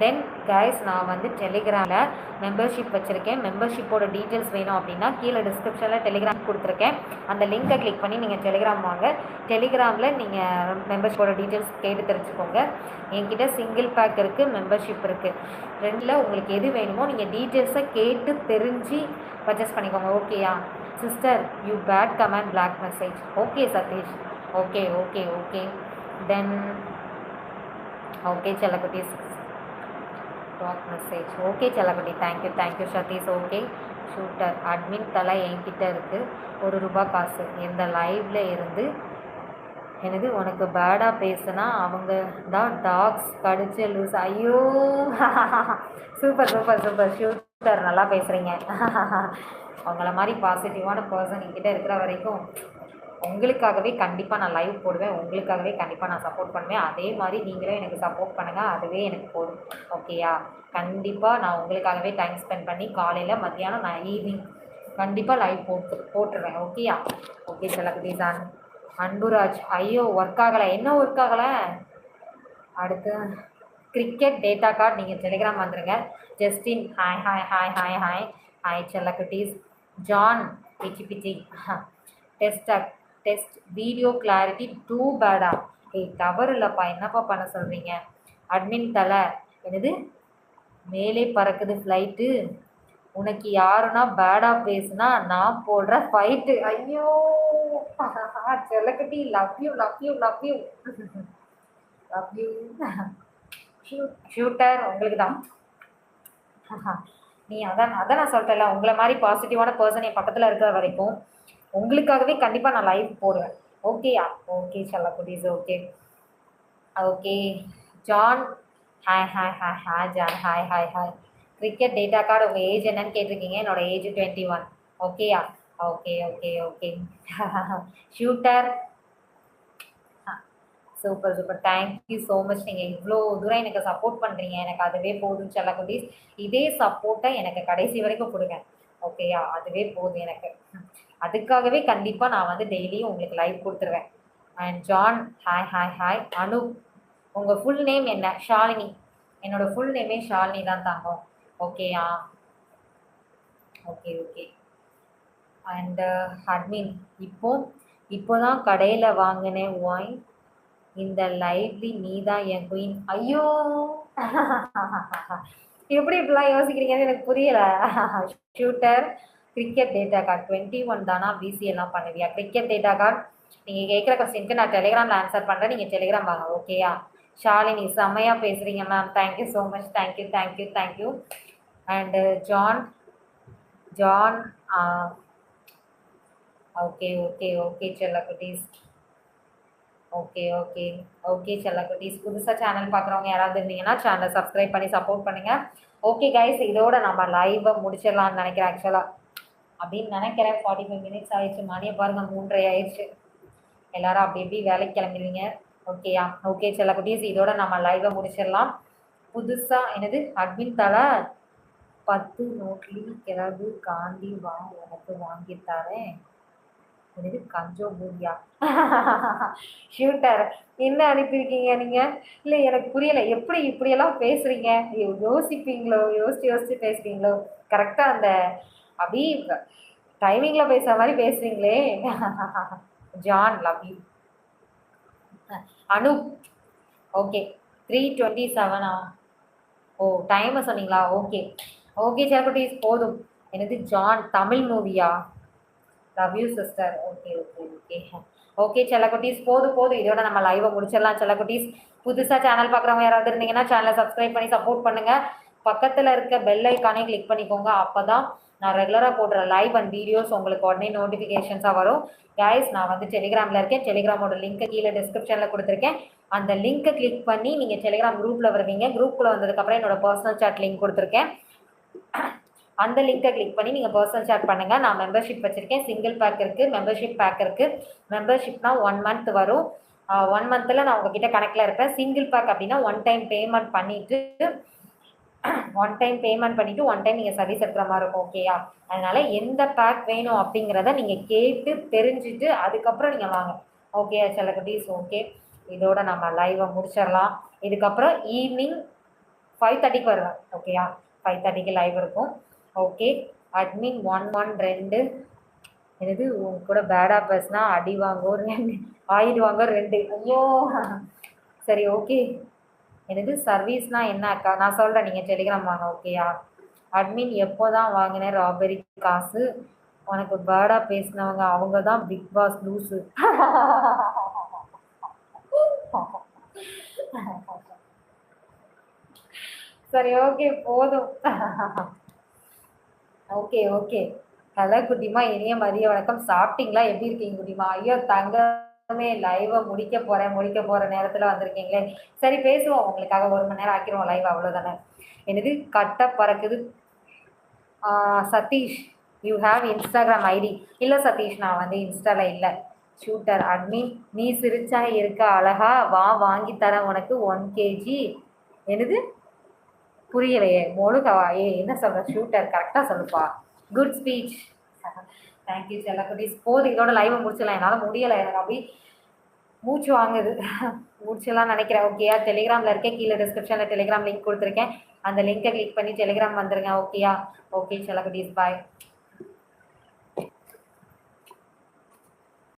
தென் கைஸ் நான் வந்து டெலிகிராமில் மெம்பர்ஷிப் வச்சுருக்கேன். மெம்பர்ஷிப்போட டீட்டெயில்ஸ் வேணும் அப்படின்னா கீழே டிஸ்கிரிப்ஷனில் டெலிகிராம் கொடுத்துருக்கேன். அந்த லிங்கை கிளிக் பண்ணி நீங்கள் டெலிகிராம் வாங்க. டெலிகிராமில் நீங்கள் மெம்பர்ஷிப்போட டீட்டெயில்ஸ் கேட்டு தெரிஞ்சுக்கோங்க. என்கிட்ட சிங்கிள் பேக் இருக்குது, மெம்பர்ஷிப் இருக்குது. ரெண்டில் உங்களுக்கு எது வேணுமோ நீங்கள் டீட்டெயில்ஸை கேட்டு தெரிஞ்சு பர்ச்சேஸ் பண்ணிக்கோங்க. ஓகேயா? Sister you bad comment block message. Okay Satish. Okay okay okay then okay செல்லக்குட்டீஸ் பிளாக் மெசேஜ். ஓகே செல்லக்குட்டி thank you Satish. Okay shooter admin தலை என்கிட்ட இருக்குது ₹1 காசு இந்த லைவில் இருந்து எனது உனக்கு பேடாக பேசுனா அவங்க தான் டாக்ஸ் கடிச்சு லூஸ். ஐயோ சூப்பர் சூப்பர் சூப்பர் ஷூட்டர் நல்லா பேசுகிறீங்க. அவங்கள மாதிரி பாசிட்டிவான பர்சன் என்கிட்ட இருக்கிற வரைக்கும் உங்களுக்காகவே கண்டிப்பாக நான் லைவ் போடுவேன், உங்களுக்காகவே கண்டிப்பாக நான் சப்போர்ட் பண்ணுவேன். அதே மாதிரி நீங்களே எனக்கு சப்போர்ட் பண்ணுங்கள், அதுவே எனக்கு போதும். ஓகேயா? கண்டிப்பாக நான் உங்களுக்காகவே டைம் ஸ்பெண்ட் பண்ணி காலையில் மத்தியானம் நான் ஈவினிங் கண்டிப்பாக லைவ் போட்டுருவேன். ஓகேயா? ஓகே செல்லக்குட்டீஸான். அன்புராஜ் ஐயோ ஒர்க் ஆகலை. என்ன ஒர்க் ஆகலை? அடுத்து கிரிக்கெட் டேட்டா கார்டு நீங்கள் டெலிகிராம் வந்துடுங்க. Justin hi hi hi hi hi hi செல்லக்குட்டீஸ். ஜான் பிச்சி பிச்சி டெஸ்ட் வீடியோ கிளாரிட்டி டூ பேடா. தவறு இல்லைப்பா, என்னப்பா பண்ண சொல்கிறீங்க? அட்மின் தலை என்னது மேலே பறக்குது ஃப்ளைட்டு, உனக்கு யாருன்னா பேடாக பேசுனா நான் போடுற ஃபைட்டு. ஐயோ செல்லக்குட்டி love you love you love you love you. Shooter உங்களுக்கு தான். நீ அதான் நான் சொல்லிட்டேன்ல, உங்களை மாதிரி பாசிட்டிவான பர்சன் என் பக்கத்தில் இருக்கிற வரைக்கும் உங்களுக்காகவே கண்டிப்பாக நான் லைவ் போடுவேன். ஓகேயா? ஓகே செல்லக்குட்டீஸ். Okay okay John hi hi hi hi John hi hi hi. Cricket data card உங்கள் ஏஜ் என்னன்னு கேட்டிருக்கீங்க. என்னோட ஏஜ் 21. ஓகேயா? Okay okay okay shooter super super thank you so much. நீங்கள் இவ்வளோ தூரம் எனக்கு சப்போர்ட் பண்ணுறீங்க, எனக்கு அதுவே போதும் செல்லக்குட்டீஸ். இதே சப்போர்ட்டை எனக்கு கடைசி வரைக்கும் கொடுங்க. ஓகேயா? அதுவே போதும் எனக்கு. அதுக்காகவே கண்டிப்பாக நான் வந்து டெய்லியும் உங்களுக்கு லைவ் கொடுத்துருவேன். And John hi hi hi. Anu உங்கள் ஃபுல் நேம் என்ன? ஷாலினி. என்னோட ஃபுல் நேமே ஷாலினி தான் தாங்கும். ஓகேயா? ஓகே ஓகே அண்டு அட்மின் இப்போ தான் கடையில் வாங்கினேன் ஒயின், இந்த லைவ்லி நீ தான் என் குயின். ஐயோ எப்படி இப்படிலாம் யோசிக்கிறீங்கன்னு எனக்கு புரியலை. ஷூட்டர் கிரிக்கெட் டேட்டா கார்டு 21 தானா? பிசி எல்லாம் பண்ணுவியா? கிரிக்கெட் டேட்டா கார்டு நீங்கள் கேட்குற கொஸ்டினுக்கு நான் டெலிகிராமில் ஆன்சர் பண்ணுறேன், நீங்கள் டெலிகிராம் வாங்க. ஓகேயா? ஷாலினி செம்மையாக பேசுகிறீங்க ma'am. Thank you so much. Thank you. And John okay okay okay செல்லக்குட்டீஸ். ஓகே செல்லக்குட்டீஸ். புதுசாக சேனல் பார்க்குறவங்க யாராவது இருந்தீங்கன்னா சேனலை சப்ஸ்கிரைப் பண்ணி சப்போர்ட் பண்ணுங்கள். ஓகே கைஸ், இதோட நம்ம லைவை முடிச்சிடலாம்னு நினைக்கிறேன். ஆக்சுவலாக அப்படின்னு நினைக்கிறேன். 45 மினிட்ஸ் ஆயிடுச்சு. மணியை பாருங்கள் 3:30 ஆயிடுச்சு. எல்லாரும் அப்படி எப்படி வேலைக்கு கிளம்பிடுவீங்க. ஓகேயா? ஓகே செல்லக்குட்டீஸ், இதோட நம்ம லைவை முடிச்சிடலாம். புதுசாக என்னது அட்மின் தலை 10 நோட்லி கிழகு காந்தி வா உனக்கு வாங்கித்தாரேன். என்னது கஞ்சோ பூரியா? ஷூட்டர் என்ன அனுப்பியிருக்கீங்க நீங்கள்? இல்லை எனக்கு புரியலை, எப்படி இப்படியெல்லாம் பேசுகிறீங்க? யோசிச்சு பேசுகிறீங்களோ? கரெக்டாக அந்த அப்படி டைமிங்கில் பேசுகிற மாதிரி பேசுகிறீங்களே. John love you. Anu okay 3:27. ஓ டைமை சொன்னீங்களா? ஓகே செல்லக்குட்டீஸ் போதும். என்னது ஜான் தமிழ் மூவியா? Love you sister. ஓகே செல்லக்குட்டீஸ் போதும். இதோட நம்ம லைவை முடிச்சிடலாம் செல்லக்குட்டீஸ். புதுசாக சேனல் பார்க்குறவங்க யாராவது இருந்தீங்கன்னா சேனலை சப்ஸ்கிரைப் பண்ணி சப்போர்ட் பண்ணுங்கள். பக்கத்தில் இருக்க பெல் ஐக்கானே கிளிக் பண்ணிக்கோங்க. அப்போ தான் நான் ரெகுலராக போடுற லைவ் அண்ட் வீடியோஸ் உங்களுக்கு உடனே நோட்டிஃபிகேஷன்ஸாக வரும். கைஸ், நான் வந்து டெலிகிராமில் இருக்கேன். டெலிகிராமோட லிங்க்கை கீழே டிஸ்கிரிப்ஷனில் கொடுத்துருக்கேன். அந்த லிங்க்கை கிளிக் பண்ணி நீங்கள் டெலிகிராம் குரூப்பில் வருவீங்க. குரூப்புக்குள்ளே வந்ததுக்கப்புறம் என்னோட பர்சனல் சாட் லிங்க் கொடுத்துருக்கேன். அந்த லிங்க்கை கிளிக் பண்ணி நீங்கள் பர்சனல் சாட் பண்ணுங்கள். நான் மெம்பர்ஷிப் வச்சுருக்கேன். சிங்கிள் பேக் இருக்குது, மெம்பர்ஷிப் பேக் இருக்குது. மெம்பர்ஷிப்னா 1 மந்த் வரும். 1 மந்தில் நான் உங்ககிட்ட கணக்கில் இருப்பேன். சிங்கிள் பேக் அப்படின்னா ஒன் டைம் பேமெண்ட் பண்ணிவிட்டு ஒன் டைம் நீங்கள் சர்வீஸ் எடுக்கிற மாதிரி இருக்கும். ஓகேயா? அதனால் எந்த பேக் வேணும் அப்படிங்கிறத நீங்கள் கேட்டு தெரிஞ்சுட்டு அதுக்கப்புறம் நீங்கள் வாங்க. ஓகே செல்லக்குட்டீஸ். ஓகே, இதோட நம்ம லைவை முடிச்சிடலாம். இதுக்கப்புறம் ஈவினிங் 5:30க்கு வருவேன். ஓகேயா? 5:30க்கு லைவ் இருக்கும். ஓகே அட்மின் 112 என்னது உங்க கூட பேடாக பேசுனா அடி வாங்குவோம் 2 ஆயிடுவாங்க 2. ஐயோ சரி ஓகே. என்னது சர்வீஸ்னால் என்ன அக்கா? நான் சொல்கிறேன், நீங்கள் டெலிகிராம் வாங்க. ஓகேயா? அட்மின் எப்போ தான் வாங்கினேன் ராபரி காசு? உனக்கு பேர்டா பேசினவங்க அவங்க தான் பிக் பாஸ் லூஸு. சரி, ஓகே, போதும். Okay, okay. ஹலோ குட்டிமா, இனிய மதிய வணக்கம். சாப்பிட்டீங்களா? எப்படி இருக்கீங்க குட்டிமா? ஐயோ தங்கமே, லைவ முடிக்க போற நேரத்துல வந்திருக்கீங்களே. சரி, பேசுவோம். உங்களுக்காக 1 மணி நேரம் ஆக்கிருவோம் லைவ், அவ்வளவுதானே. என்னது கட்ட பறக்குது. Sathish, you have Instagram ID? இல்ல சதீஷ், நான் வந்து இன்ஸ்டால இல்ல. ஷூட்டர் அட்மின், நீ சிரிச்சா இருக்க அழகா, வா வாங்கி தரேன் உனக்கு 1 kg. என்னது புரியலையே, மொழுகவா? என்ன சொல்ற ஷூட்டர், கரெக்டா சொல்லுப்பா. Good speech. தேங்க்யூ செல்லக்குட்டீஸ். போதும், இதோட லைவை முடிச்சிடலாம். என்னால் முடியலை, எனக்கு அப்படி மூச்சு வாங்குது. முடிச்சிடலாம் நினைக்கிறேன். ஓகேயா? டெலிகிராமில் இருக்கேன், கீழே டிஸ்கிரிப்ஷனில் டெலிகிராம் லிங்க் கொடுத்துருக்கேன். அந்த லிங்கை கிளிக் பண்ணி டெலிகிராம் வந்துருங்க. ஓகேயா? ஓகே செல்லக்குட்டீஸ், பாய்.